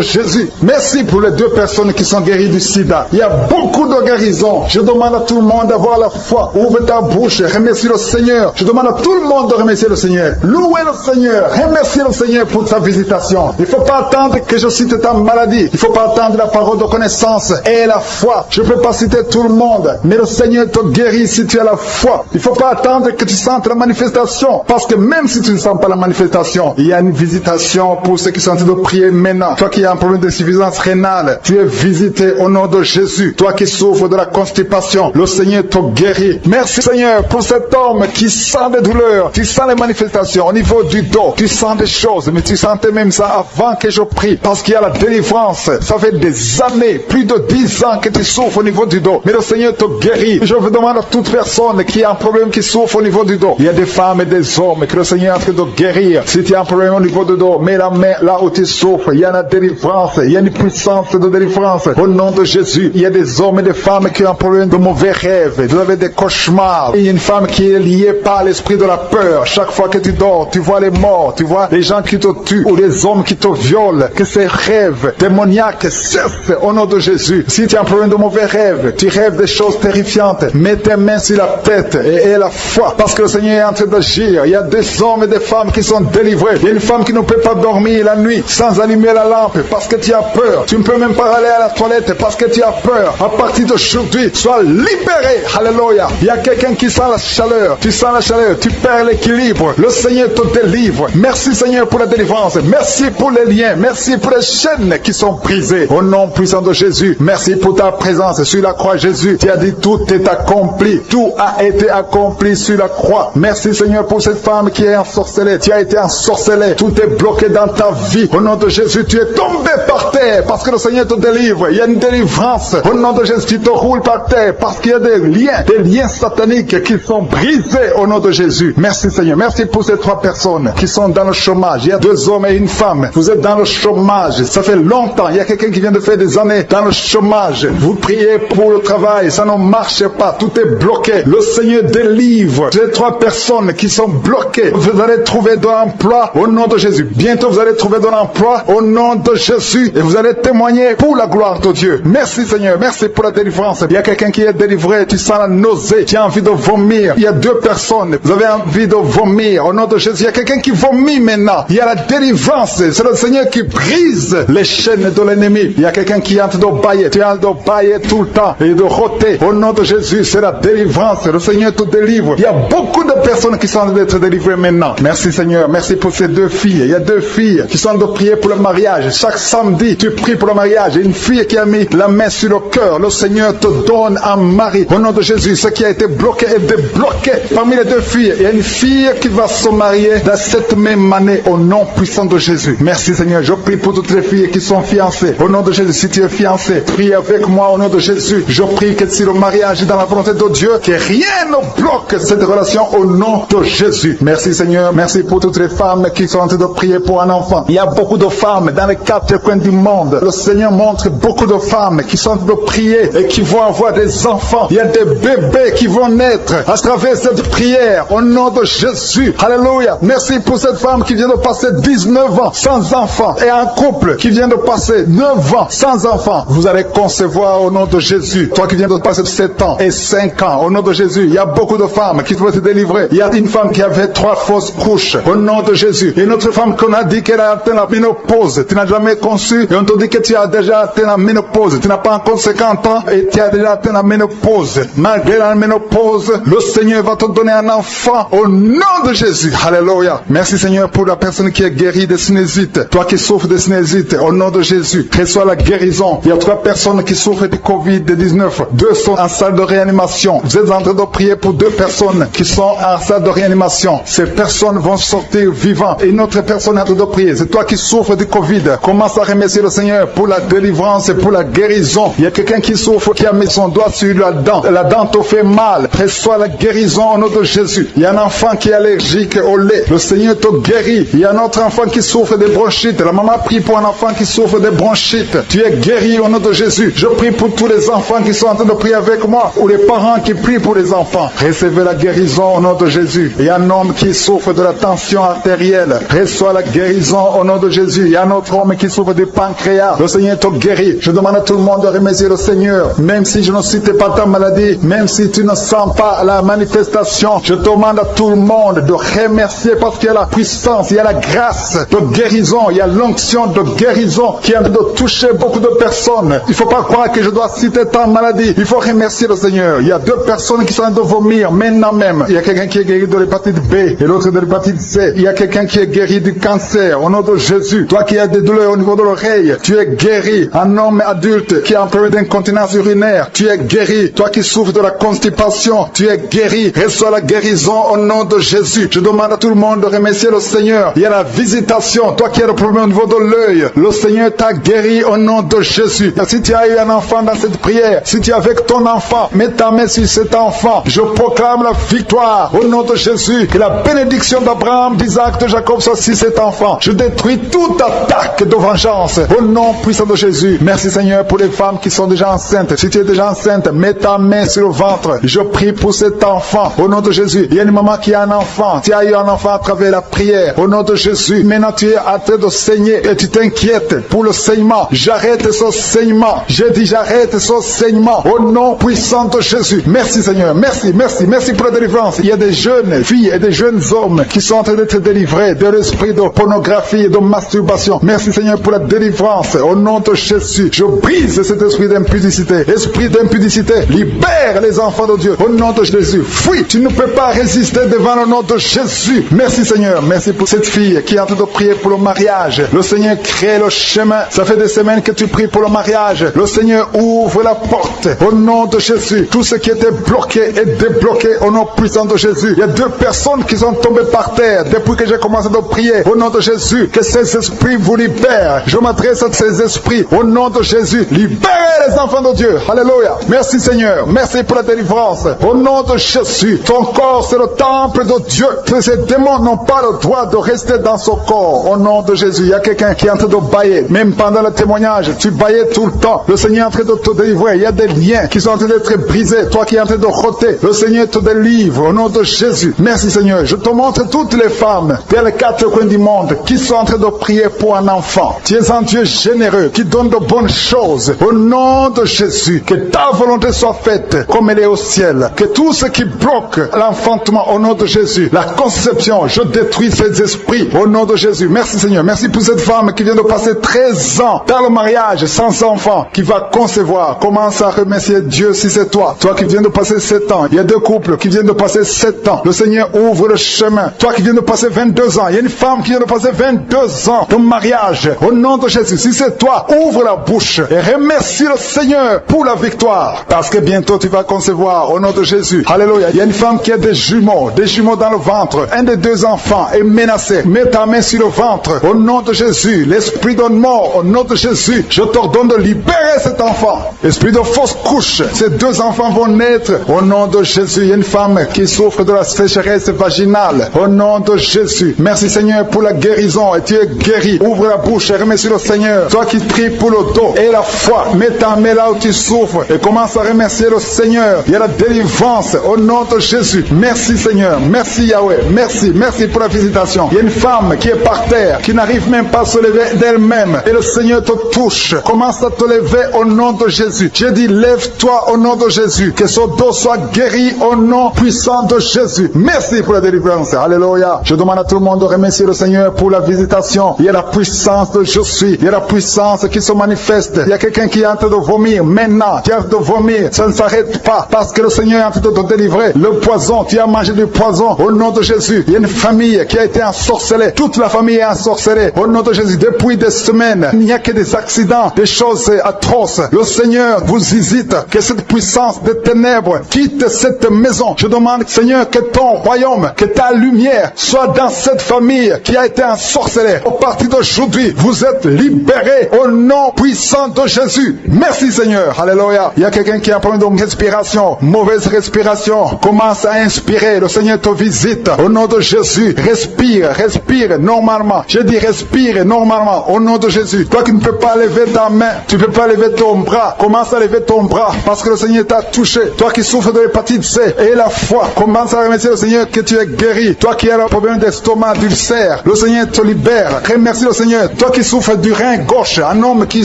Jésus. Merci pour les 2 personnes qui sont guéries du sida. Il y a beaucoup de guérisons. Je demande à tout le monde d'avoir la foi. Ouvre ta bouche, remercie le Seigneur. Je demande à tout le monde de remercier le Seigneur. Louez le Seigneur. Remerciez le Seigneur pour sa visitation. Il ne faut pas attendre que je cite ta maladie. Il ne faut pas attendre la parole de connaissance et la foi. Je ne peux pas citer tout le monde, mais le Seigneur te guérit si tu as la foi. Il ne faut pas attendre que tu sentes la manifestation, parce que même si tu ne sens pas la manifestation, il y a une visitation pour ceux qui sont en train de prier maintenant. Toi qui as un problème d'insuffisance rénale, tu es visité au nom de Jésus. Toi qui souffres de la constipation, le Seigneur te guérit. Merci Seigneur pour cet homme qui sent des douleurs. Tu sens les manifestations au niveau du dos. Tu sens des choses, mais tu sentais même ça avant que je prie. parce qu'il y a la délivrance. Ça fait des années, plus de 10 ans que tu souffres au niveau du dos. Mais le Seigneur te guérit. Je vous demande à toute personne qui a un problème qui souffre au niveau du dos. Il y a des femmes et des hommes que le Seigneur est en train de guérir. Si tu as un problème au niveau du dos, mets la main là où tu souffres. Il y a la délivrance. Il y a une puissance de délivrance. Au nom de Jésus, il y a des hommes et des femmes qui ont un problème de mauvais rêves. Vous avez des cauchemars. Il y a une femme qui est liée par l'esprit de la peur. Chaque fois que tu dors, tu vois les morts, tu vois les gens qui te tuent ou les hommes qui te violent. Que ces rêves démoniaques cessent au nom de Jésus. Si tu as un problème de mauvais rêves, tu rêves des choses terrifiantes, mets tes mains sur la tête et aie la foi, parce que le Seigneur est en train d'agir. Il y a des hommes et des femmes qui sont délivrés. Il y a une femme qui ne peut pas dormir la nuit sans allumer la lampe parce que tu as peur. Tu ne peux même pas aller à la toilette parce que tu as peur. À partir d'aujourd'hui, sois libéré. Alléluia. Il y a quelqu'un qui sent la chaleur. Tu sens la chaleur, tu perds l'équilibre. Le Seigneur te délivre. Merci Seigneur pour la délivrance. Merci pour les liens. Merci pour les chaînes qui sont brisées. Au nom puissant de Jésus, merci pour ta présence sur la croix. Jésus, tu as dit tout est accompli. Tout a été accompli sur la croix. Merci Seigneur pour cette femme qui est ensorcelée. Tu as été ensorcelée. Tout est bloqué dans ta vie. Au nom de Jésus, tu es tombé par terre parce que le Seigneur te délivre. Il y a une délivrance. Au nom de Jésus, tu te roules par terre parce qu'il y a des liens sataniques qui sont brisés au nom de Jésus. Merci Seigneur. Merci pour ces 3 personnes qui sont dans le chômage. Il y a 2 hommes et une femme. Vous êtes dans le chômage. Ça fait longtemps. Il y a quelqu'un qui vient de faire des années dans le chômage. Vous priez pour le travail. Ça ne marche pas. Tout est bloqué. Le Seigneur délivre ces 3 personnes qui sont bloquées. Vous allez trouver de l'emploi au nom de Jésus. Bientôt vous allez trouver de l'emploi au nom de Jésus. Et vous allez témoigner pour la gloire de Dieu. Merci Seigneur. Merci pour la délivrance. Il y a quelqu'un qui est délivré. Tu sens la nausée. Tu as envie de vomir. Il y a 2 personnes. Vous avez envie de vomir. Au nom de Jésus, il y a quelqu'un qui vomit maintenant. Il y a la délivrance. C'est le Seigneur qui brise les chaînes de l'ennemi. Il y a quelqu'un qui est en train de bailler. Tu es en train de bailler tout le temps et de rôter. Au nom de Jésus, c'est la délivrance. Le Seigneur te délivre. Il y a beaucoup de personnes qui sont en train d'être délivrées maintenant. Merci Seigneur. Merci pour ces 2 filles. Il y a 2 filles qui sont en train de prier pour le mariage. Chaque samedi, tu pries pour le mariage. Une fille qui a mis la main sur le cœur. Le Seigneur te donne un mari. Au nom de Jésus, ce qui a été bloqué est débloqué. Parmi les 2 filles, il y a une fille qui va se marier dans cette même année au nom puissant de Jésus. Merci Seigneur. Je prie pour toutes les filles qui sont fiancées. Au nom de Jésus, si tu es fiancé, prie avec moi au nom de Jésus. Je prie que si le mariage est dans la volonté de Dieu, que rien ne bloque cette relation au nom de Jésus. Merci Seigneur. Merci pour toutes les femmes qui sont en train de prier pour un enfant. Il y a beaucoup de femmes dans les 4 coins du monde. Le Seigneur montre beaucoup de femmes qui sont en train de prier et qui vont avoir des enfants. Il y a des bébés qui vont naître à travers cette prière au nom de Jésus. Alléluia. Merci pour cette femme qui vient de passer 19 ans sans enfant et un couple qui vient de passer 9 ans sans enfant. Vous allez concevoir au nom de Jésus. Toi qui viens de passer 7 ans et 5 ans au nom de Jésus. Il y a beaucoup de femmes qui doivent se délivrer. Il y a une femme qui avait 3 fausses couches au nom de Jésus. Et une autre femme qu'on a dit qu'elle a atteint la ménopause. Tu n'as jamais conçu et on te dit que tu as déjà atteint la ménopause. Tu n'as pas encore 50 ans et tu as déjà atteint la ménopause. Malgré la ménopause, le Seigneur va te donner un enfant au nom de Jésus. Alléluia. Merci Seigneur pour la personne qui est guérie de sinusite. Toi qui souffres de sinusite, au nom de Jésus, reçois la guérison. Il y a 3 personnes qui souffrent du Covid-19. 2 sont en salle de réanimation. Vous êtes en train de prier pour 2 personnes qui sont en salle de réanimation. Ces personnes vont sortir vivantes. Et une autre personne est en train de prier. C'est toi qui souffres du Covid. Commence à remercier le Seigneur pour la délivrance et pour la guérison. Il y a quelqu'un qui souffre, qui a mis son doigt sur la dent. La dent te fait mal. Reçois la guérison au nom de Jésus. Il y a un enfant qui est allergique au lait. Le Seigneur te guérit. Il y a un autre enfant qui souffre de bronchites. La maman prie pour un enfant qui souffre de bronchites. Tu es guéri au nom de Jésus. Je prie pour tous les enfants qui sont en train de prier avec moi, ou les parents qui prient pour les enfants. Recevez la guérison au nom de Jésus. Il y a un homme qui souffre de la tension artérielle. Reçois la guérison au nom de Jésus. Il y a un autre homme qui souffre du pancréas. Le Seigneur te guérit. Je demande à tout le monde de remercier le Seigneur. Même si je ne cite pas ta maladie, même si tu ne sens pas la manifestation, je demande à tout le monde de remercier parce qu'il y a la puissance, il y a la grâce de guérison, il y a l'onction de guérison qui est en train de toucher beaucoup de personnes. Il ne faut pas croire que je dois citer ta maladie. Il faut remercier le Seigneur. Il y a 2 personnes qui sont en train de vomir maintenant même. Il y a quelqu'un qui est guéri de l'hépatite B et l'autre de l'hépatite C. Il y a quelqu'un qui est guéri du cancer au nom de Jésus. Toi qui as des douleurs au niveau de l'oreille, tu es guéri. Un homme adulte qui a un problème d'incontinence urinaire, tu es guéri. Toi qui souffres de la constipation, tu es guéri. Reçois la guérison au nom de Jésus. Je demande à tout le monde de remercier le Seigneur. Il y a la visitation. Toi qui as le problème au niveau de l'œil. Le Seigneur t'a guéri au nom de Jésus. Si tu as eu un enfant dans cette prière, si tu es avec ton enfant, mets ta main sur cet enfant. Je proclame la victoire au nom de Jésus. Que la bénédiction d'Abraham, d'Isaac, de Jacob soit sur cet enfant. Je détruis toute attaque de vengeance au nom puissant de Jésus. Merci Seigneur pour les femmes qui sont déjà enceintes. Si tu es déjà enceinte, mets ta main sur le ventre. Je prie pour cet enfant au nom de Jésus. Il y a une maman qui a un enfant. Tu as eu un enfant à travers la prière au nom de Jésus. Maintenant tu es en train de saigner et tu t'inquiètes pour le saignement. J'arrête ce saignement. J'ai dit j'arrête ce saignement au nom puissant de Jésus. Merci Seigneur. Merci pour la délivrance. Il y a des jeunes filles et des jeunes hommes qui sont en train d'être délivrés de l'esprit de pornographie et de masturbation. Merci Seigneur pour la délivrance au nom de Jésus. Je brise cet esprit d'impudicité. Esprit d'impudicité, libère les enfants de Dieu au nom de Jésus. Fuis, tu ne peux pas résister devant le nom de Jésus. Merci Seigneur. Merci pour cette fille qui est en train de prier pour le mariage. Le Seigneur crée le chemin. Ça fait des semaines que tu pries pour le mariage. Le Seigneur ouvre la porte au nom de Jésus. Tout ce qui était bloqué est débloqué au nom puissant de Jésus. Il y a 2 personnes qui sont tombées par terre depuis que j'ai commencé de prier au nom de Jésus. Que ces esprits vous libèrent. Je m'adresse à ces esprits au nom de Jésus. Libérez les enfants de Dieu. Alléluia. Merci Seigneur. Merci pour la délivrance. Au nom de Jésus. Ton corps c'est le temple de Dieu. Que ces démons n'ont pas le droit de rester dans son corps. Au nom de Jésus. Il y a quelqu'un qui est en train de bailler. Même pendant le témoignage, tu baillais tout le temps. Le Seigneur est en train de te délivrer. Il y a des liens qui sont en train d'être brisés. Toi qui es en train de roter. Le Seigneur te délivre. Au nom de Jésus. Merci Seigneur. Je te montre toutes les femmes dans les 4 coins du monde qui sont en train de prier pour un enfant. Tu es un Dieu généreux qui donne de bonnes choses. Au nom de Jésus. Que ta volonté soit faite comme elle est au ciel. Que tout ce qui bloque l'enfantement au nom de Jésus, la conception, je détruis ces esprits au nom de Jésus. Merci Seigneur. Merci pour cette femme qui vient de passer 13 ans dans le mariage sans enfant, qui va concevoir. Commence à remercier Dieu si c'est toi. Toi qui viens de passer 7 ans. Il y a 2 couples qui viennent de passer 7 ans. Le Seigneur ouvre le chemin. Toi qui viens de passer 22 ans. Il y a une femme qui vient de passer 22 ans de mariage. Au nom de Jésus, si c'est toi, ouvre la bouche et remercie le Seigneur pour la victoire. Parce que bientôt tu vas concevoir au nom de Jésus. Alléluia. Il y a une femme qui a des jumeaux dans le ventre. Un des 2 enfants est menacé. Mets ta main sur le ventre. Au nom de Jésus. L'esprit de mort, au nom de Jésus. Je t'ordonne de libérer cet enfant. Esprit de fausse couche. Ces 2 enfants vont naître. Au nom de Jésus. Il y a une femme qui souffre de la sécheresse vaginale. Au nom de Jésus. Merci Seigneur pour la guérison. Et tu es guéri. Ouvre la bouche et remercie le Seigneur. Toi qui pries pour le dos et la foi. Mets ta main là où tu souffres. Et commence à remercier le Seigneur. Il y a la délivrance. Au nom de Jésus. Merci Seigneur. Merci Yahweh. Merci pour la visitation. Il y a une femme qui est par terre, qui n'arrive même pas à se lever d'elle-même. Et le Seigneur te touche. Commence à te lever au nom de Jésus. J'ai dit, lève-toi au nom de Jésus. Que son dos soit guéri au nom puissant de Jésus. Merci pour la délivrance. Alléluia. Je demande à tout le monde de remercier le Seigneur pour la visitation. Il y a la puissance de je suis. Il y a la puissance qui se manifeste. Il y a quelqu'un qui est en train de vomir. Maintenant, tu es en train de vomir. Ça ne s'arrête pas. Parce que le Seigneur est en train de te délivrer. Le poison, tu as mangé du poison. Au nom de Jésus. Il y a une famille qui a été ensorcelée. Toute la famille est ensorcelée. Au nom de Jésus. Depuis des semaines, il n'y a que des accidents, des choses atroces. Le Seigneur vous visite. Que cette puissance des ténèbres quitte cette maison. Je demande, Seigneur, que ton royaume, que ta lumière soit dans cette famille qui a été ensorcelée. Au partir d'aujourd'hui, vous êtes libérés au nom puissant de Jésus. Merci Seigneur. Alléluia. Il y a quelqu'un qui a un problème de respiration. Mauvaise respiration. Commence à inspirer. Le Seigneur te visite. Au nom de Jésus. Respire normalement. Je dis respire normalement. Au nom de Jésus. Toi qui ne peux pas lever ta main, tu ne peux pas lever ton bras. Commence à lever ton bras parce que le Seigneur t'a touché. Toi qui souffres de l'hépatite C et la foi, commence à remercier le Seigneur que tu es guéri. Toi qui as un problème d'estomac, d'ulcère, le Seigneur te libère. Remercie le Seigneur. Toi qui souffres du rein gauche, un homme qui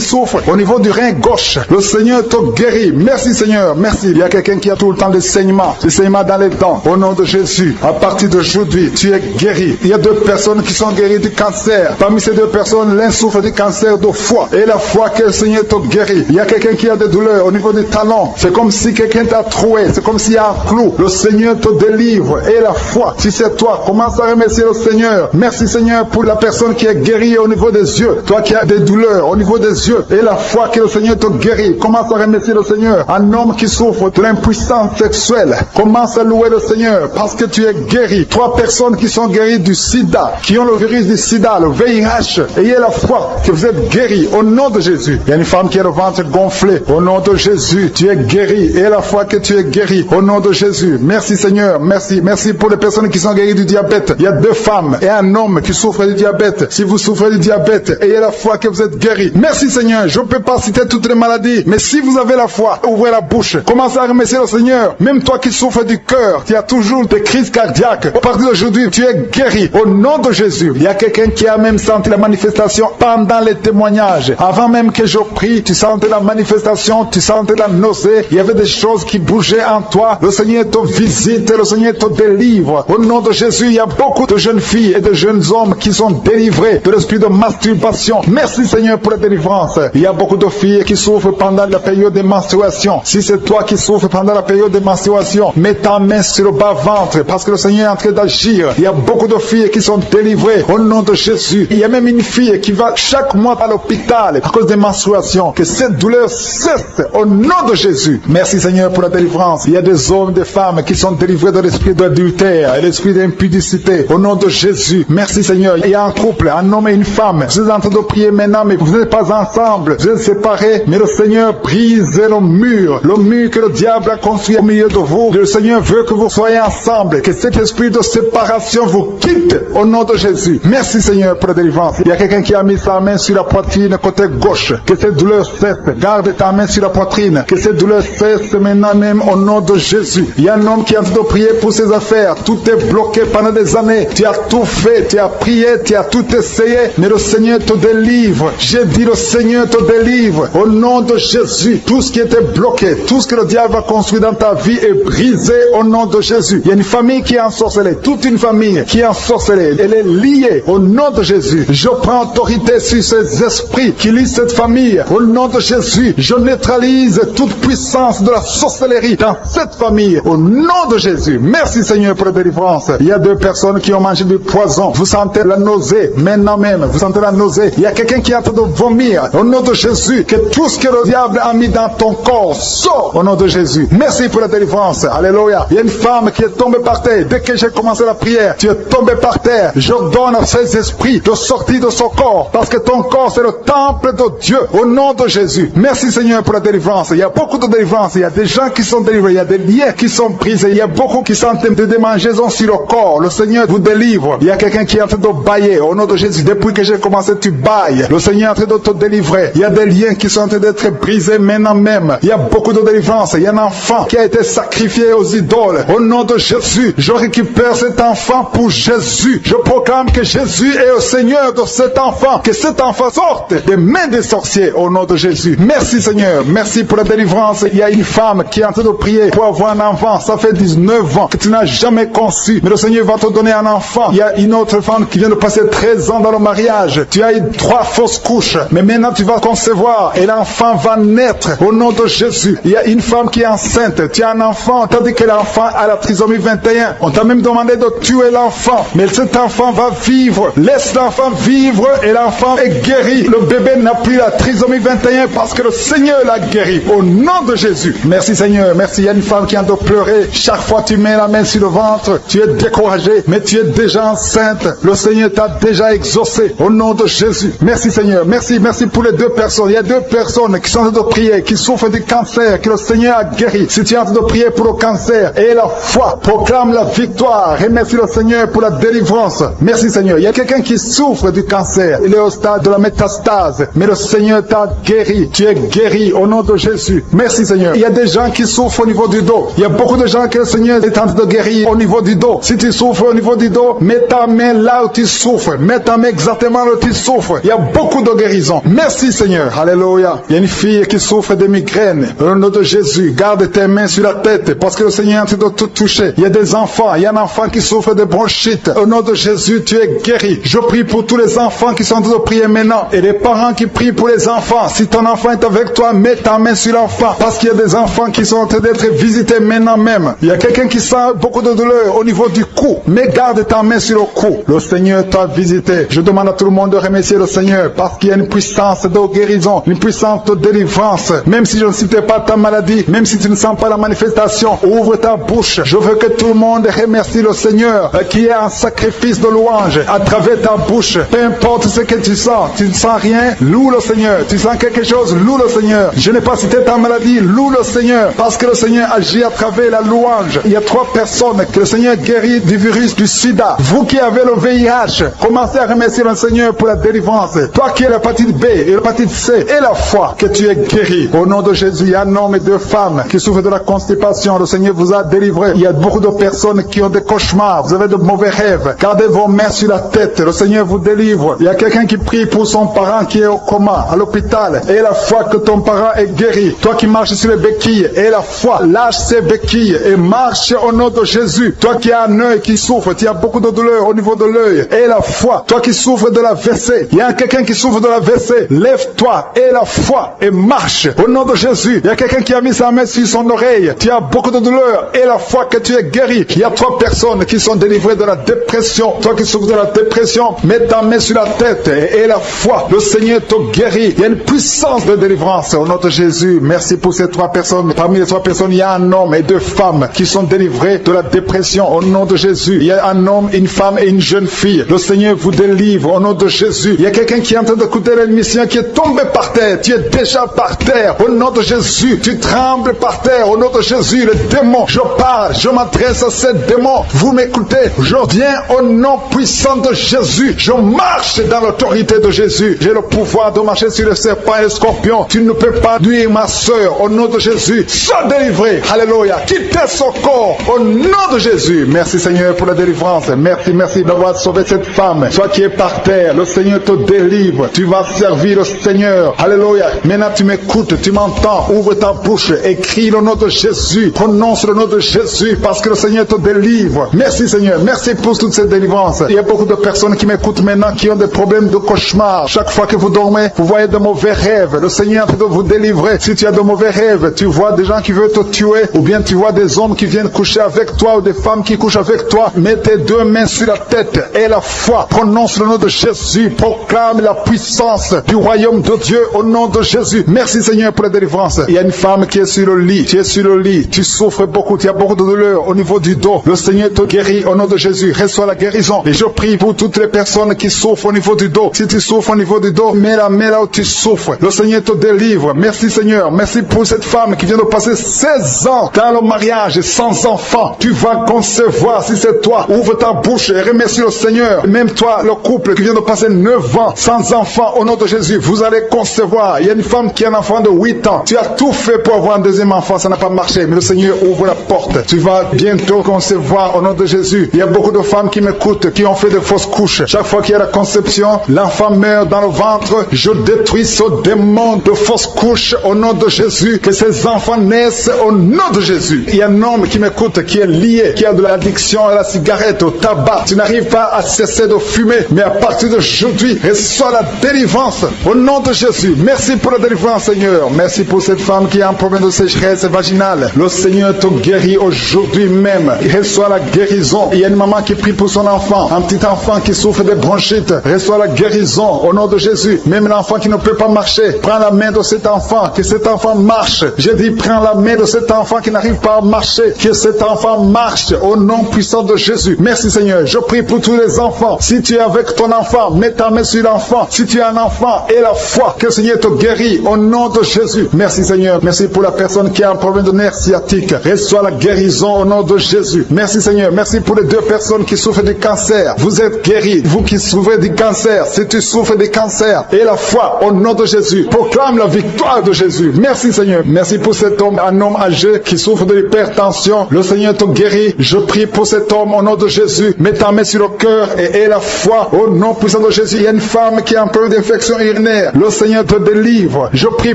souffre au niveau du rein gauche, le Seigneur te guérit. Merci Seigneur, merci. Il y a quelqu'un qui a tout le temps des saignements dans les dents. Au nom de Jésus, à partir d'aujourd'hui, tu es guéri. Il y a 2 personnes qui sont guéries du cancer. Parmi ces 2 personnes, l'un souffre du cancer de foie. Et la foi que le Seigneur te guérit. Il y a quelqu'un qui a des douleurs au niveau du talon. C'est comme si quelqu'un t'a troué. C'est comme s'il y a un clou. Le Seigneur te délivre. Et la foi, si c'est toi, commence à remercier le Seigneur. Merci Seigneur pour la personne qui est guérie au niveau des yeux. Toi qui as des douleurs au niveau des yeux. Et la foi que le Seigneur te guérit. Commence à remercier le Seigneur. Un homme qui souffre de l'impuissance sexuelle. Commence à louer le Seigneur parce que tu es guéri. 3 personnes qui sont guéries du sida, qui ont le virus du sida, le VIH Ayez la foi que vous êtes guéri au nom de Jésus. Il y a une femme qui a le ventre gonflé. Au nom de Jésus, tu es guéri. Ayez la foi que tu es guéri au nom de Jésus. Merci Seigneur. Merci. Merci pour les personnes qui sont guéries du diabète. Il y a 2 femmes et un homme qui souffrent du diabète. Si vous souffrez du diabète, ayez la foi que vous êtes guéri. Merci Seigneur. Je ne peux pas citer toutes les maladies, mais si vous avez la foi, ouvrez la bouche. Commencez à remercier le Seigneur. Même toi qui souffres du cœur, tu as toujours des crises cardiaques. À partir d'aujourd'hui, tu es guéri au nom de Jésus. Il y a quelqu'un qui a même senti la manifestation pendant les témoignages. Avant même que je prie, tu sentais la manifestation, tu sentais la nausée. Il y avait des choses qui bougeaient en toi. Le Seigneur te visite, le Seigneur te délivre. Au nom de Jésus, il y a beaucoup de jeunes filles et de jeunes hommes qui sont délivrés de l'esprit de masturbation. Merci Seigneur pour la délivrance. Il y a beaucoup de filles qui souffrent pendant la période de menstruation. Si c'est toi qui souffres pendant la période de menstruation, mets ta main sur le bas-ventre parce que le Seigneur est en train d'agir. Il y a beaucoup de filles qui sont délivrées au nom de Jésus. Il y a même une fille qui va chaque mois à l'hôpital à cause des menstruations. Que cette douleur cesse au nom de Jésus. Merci Seigneur pour la délivrance. Il y a des hommes, des femmes qui sont délivrés de l'esprit d'adultère et l'esprit d'impudicité au nom de Jésus. Merci Seigneur. Il y a un couple, un homme et une femme. Vous êtes en train de prier maintenant, mais vous n'êtes pas ensemble. Vous êtes séparés, mais le Seigneur brise le mur que le diable a construit au milieu de vous. Le Seigneur veut que vous soyez ensemble, que cet esprit de séparation vous quitte au nom de Jésus. Merci Seigneur pour la délivrance. Il y a quelqu'un qui a mis sa main sur la poitrine côté gauche. Que cette douleur cesse. Garde ta main sur la poitrine. Que cette douleur cesse maintenant même au nom de Jésus. Il y a un homme qui est en train de prier pour ses affaires. Tout est bloqué pendant des années. Tu as tout fait, tu as prié, tu as tout essayé, mais le Seigneur te délivre. J'ai dit le Seigneur te délivre. Au nom de Jésus, tout ce qui était bloqué, tout ce que le diable a construit dans ta vie est brisé au nom de Jésus. Il y a une famille qui est ensorcelée, toute une famille qui est ensorcelée. Elle est liée au nom de Jésus. Je prends autorité sur ces esprits qui lient cette famille. Au nom de Jésus, je neutralise toute puissance de la sorcellerie dans cette famille. Au nom de Jésus. Merci Seigneur pour la délivrance. Il y a 2 personnes qui ont mangé du poison. Vous sentez la nausée maintenant même. Vous sentez la nausée. Il y a quelqu'un qui est en train de vomir. Au nom de Jésus, que tout ce que le diable a mis dans ton corps sort au nom de Jésus. Merci pour la délivrance. Alléluia. Il y a une femme qui est tombée par terre. Dès que j'ai commencé la prière, tu es tombé par terre. Je donne à ces esprits de sortir de son corps. Parce que ton corps, c'est le temple de Dieu. Au nom de Jésus. Merci Seigneur pour la délivrance. Il y a beaucoup de délivrance. Il y a des gens qui sont délivrés. Il y a des liens qui sont brisés. Il y a beaucoup qui sentent des démangeaisons sur le corps. Le Seigneur vous délivre. Il y a quelqu'un qui est en train de bailler. Au nom de Jésus. Depuis que j'ai commencé, tu bailles. Le Seigneur est en train de te délivrer. Il y a des liens qui sont en train d'être brisés maintenant même. Il y a beaucoup de délivrance. Il y a un enfant qui a été sacrifié aux idoles. Au nom de Jésus, je récupère cet enfant pour Jésus. Je proclame que Jésus est le Seigneur de cet enfant. Que cet enfant sorte des mains des sorciers au nom de Jésus. Merci Seigneur. Merci pour la délivrance. Il y a une femme qui est en train de prier pour avoir un enfant. Ça fait 19 ans que tu n'as jamais conçu. Mais le Seigneur va te donner un enfant. Il y a une autre femme qui vient de passer 13 ans dans le mariage. Tu as eu 3 fausses couches. Mais maintenant tu vas concevoir et l'enfant va naître au nom de Jésus. Il y a une femme qui est enceinte. Tu as un enfant. On t'a dit que l'enfant a la trisomie 21. On t'a même demandé de tuer l'enfant. Mais cet enfant va vivre. Laisse l'enfant vivre et l'enfant est guéri. Le bébé n'a plus la trisomie 21 parce que le Seigneur l'a guéri. Au nom de Jésus. Merci Seigneur. Merci. Il y a une femme qui a de pleurer. Chaque fois tu mets la main sur le ventre, tu es découragé, mais tu es déjà enceinte. Le Seigneur t'a déjà exaucé. Au nom de Jésus. Merci Seigneur. Merci. Merci pour les 2 personnes. Il y a 2 personnes qui sont en train de prier, qui souffrent du cancer, que le Seigneur a guéri. Si tu es en train de prier pour le cancer, et la foi, proclame la victoire. Remercie le Seigneur pour la délivrance. Merci Seigneur. Il y a quelqu'un qui souffre du cancer. Il est au stade de la métastase. Mais le Seigneur t'a guéri. Tu es guéri au nom de Jésus. Merci Seigneur. Il y a des gens qui souffrent au niveau du dos. Il y a beaucoup de gens que le Seigneur est en train de guérir au niveau du dos. Si tu souffres au niveau du dos, mets ta main là où tu souffres. Mets ta main exactement là où tu souffres. Il y a beaucoup de guérisons. Merci Seigneur. Alléluia. Il y a une fille qui souffre de migraines. Au nom de Jésus, garde tes mains sur la tête parce que le Seigneur est en train de te toucher. Il y a des enfants. Il y a un enfant qui souffre de bronchite. Au nom de Jésus, tu es guéri. Je prie pour tous les enfants qui sont en train de prier maintenant. Et les parents qui prient pour les enfants. Si ton enfant est avec toi, mets ta main sur l'enfant. Parce qu'il y a des enfants qui sont en train d'être visités maintenant même. Il y a quelqu'un qui sent beaucoup de douleur au niveau du cou. Mais garde ta main sur le cou. Le Seigneur t'a visité. Je demande à tout le monde de remercier le Seigneur parce qu'il y a une puissance de guérison, une puissance de délivrance. Même si je ne citais pas ta maladie, même si tu ne sens pas la manifestation, ouvre ta bouche. Je veux que tout le monde remercie le Seigneur qui est un sacrifice de louange à travers ta bouche. Peu importe ce que tu sens, tu ne sens rien, loue le Seigneur. Tu sens quelque chose, loue le Seigneur. Je n'ai pas cité ta maladie, loue le Seigneur. Parce que le Seigneur agit à travers la louange. Il y a 3 personnes que le Seigneur guérit du virus du sida. Vous qui avez le VIH, commencez à remercier le Seigneur pour la délivrance. Toi qui as l'hépatite B et l'hépatite C et la foi, que tu es guéri. Au nom de Jésus, il y a un homme et 2 femmes qui souffrent de la constipation. Le Seigneur vous a délivré. Il y a beaucoup de personnes qui ont des cauchemars. Vous avez de mauvais rêves. Gardez vos mains sur la tête. Le Seigneur vous délivre. Il y a quelqu'un qui prie pour son parent qui est au coma, à l'hôpital. Et la foi que ton parent est guéri. Toi qui marches sur les béquilles. Et la foi, lâche ces béquilles et marche au nom de Jésus. Toi qui as un œil qui souffre. Tu as beaucoup de douleur au niveau de l'œil. Et la foi. Toi qui souffres de la WC. Il y a quelqu'un qui souffre de la WC. Lève-toi et la foi et marche au nom de Jésus. Il y a quelqu'un qui a mis sa main sur son oreille. Tu as beaucoup de douleur et la foi que tu es guéri. Il y a 3 personnes qui sont délivrées de la dépression. Toi qui souffres de la dépression, mets ta main sur la tête et la foi. Le Seigneur te guérit. Il y a une puissance de délivrance au nom de Jésus. Merci pour ces 3 personnes. Parmi les 3 personnes, il y a un homme et 2 femmes qui sont délivrés de la dépression au nom de Jésus. Il y a un homme, une femme et une jeune fille. Le Seigneur vous délivre au nom de Jésus. Il y a quelqu'un qui est en train d'écouter l'émission qui est tombé par terre. Tu es déjà par terre au nom de Jésus. Tu trembles par terre au nom de Jésus. Le démon, je parle, je m'adresse à ces démons. Vous m'écoutez. Je viens au nom puissant de Jésus. Je marche dans l'autorité de Jésus. J'ai le pouvoir de marcher sur les serpents et les scorpions. Tu ne peux pas nuire ma soeur au nom de Jésus. Sois délivré. Alléluia. Quittez son corps au nom de Jésus. Merci Seigneur pour la délivrance. Merci d'avoir sauvé cette femme. Toi qui es par terre, le Seigneur te délivre. Tu vas servir le Seigneur. Alléluia. Maintenant tu m'écoutes, tu m'entends. Ouvre ta bouche et crie le nom de Jésus. Prononce le nom de Jésus parce que le Seigneur te délivre. Merci Seigneur. Merci pour toute cette délivrance. Il y a beaucoup de personnes qui m'écoutent maintenant qui ont des problèmes de cauchemar. Chaque fois que vous dormez, vous voyez de mauvais rêves. Le Seigneur est en train de vous délivrer. Si tu as de mauvais rêves, tu vois des gens qui veulent te tuer ou bien tu vois des hommes qui viennent coucher avec toi ou des femmes qui couchent avec toi. Mets tes 2 mains sur la tête et la foi. Prononce le nom de Jésus. Proclame la puissance du royaume de Dieu au nom de Jésus. Merci Seigneur pour la délivrance. Il y a une femme qui est sur le lit. Tu es sur le lit. Tu souffres beaucoup. Tu as beaucoup de douleur au niveau du dos. Le Seigneur te guérit au nom de Jésus. Reçois la guérison. Et je prie pour toutes les personnes qui souffrent au niveau du dos. Si tu souffres au niveau du dos, mets la main là où tu souffres. Le Seigneur te délivre. Merci Seigneur. Merci pour cette femme qui vient de passer 16 ans dans le mariage sans enfant. Tu vas concevoir si c'est toi. Ouvre ta bouche et remercie le Seigneur. Même toi, le couple qui vient de passer 9 ans sans enfant au nom de Jésus, vous allez concevoir. Il y a une femme qui a un enfant de 8 ans. Tu as tout fait pour avoir un deuxième enfant, ça n'a pas marché. Mais le Seigneur ouvre la porte. Tu vas bientôt concevoir au nom de Jésus. Il y a beaucoup de femmes qui m'écoutent, qui ont fait de fausses couches. Chaque fois qu'il y a la conception, l'enfant meurt dans le ventre. Je détruis ce démon de fausses couches au nom de Jésus. Que ces enfants naissent au nom de Jésus. Il y a un homme qui m'écoute, qui est lié, qui a de l'addiction à la cigarette, au tabac. Tu n'arrives pas à cesser de fumer, mais à partir d'aujourd'hui, reçois la délivrance au nom de Jésus. Merci pour la délivrance, Seigneur. Merci pour cette femme qui a un problème de sécheresse vaginale. Le Seigneur te guérit aujourd'hui même. Reçois la guérison. Il y a une maman qui prie pour son enfant, un petit enfant qui souffre de bronchite. Reçois la guérison au nom de Jésus. Même l'enfant qui ne peut pas marcher, prends la main de cet enfant, que cet enfant marche. Je dis, prends la main de cet enfant qui n'arrive pas à marcher, que cet enfant marche au nom puissant de Jésus. Merci Seigneur. Je prie pour tous les enfants. Si tu es avec ton enfant, mets ta main sur l'enfant. Si tu as un enfant et la foi, que le Seigneur te guérit au nom de Jésus. Merci Seigneur. Merci pour la personne qui a un problème de nerf sciatique. Reçois la guérison au nom de Jésus. Merci Seigneur. Merci pour les 2 personnes qui souffrent du cancer. Vous êtes guéris. Vous qui souffrez du cancer, si tu souffres du cancer, et la foi au nom de Jésus, proclame la victoire de Jésus. Merci Seigneur. Merci pour cet homme, un homme âgé qui souffre de l'hypertension. Le Seigneur te guérit. Je prie pour cet homme au nom de Jésus. Mets ta main sur le cœur et la foi au nom puissant de Jésus. Il y a une femme qui a un problème d'infection urinaire. Le Seigneur te délivre. Je prie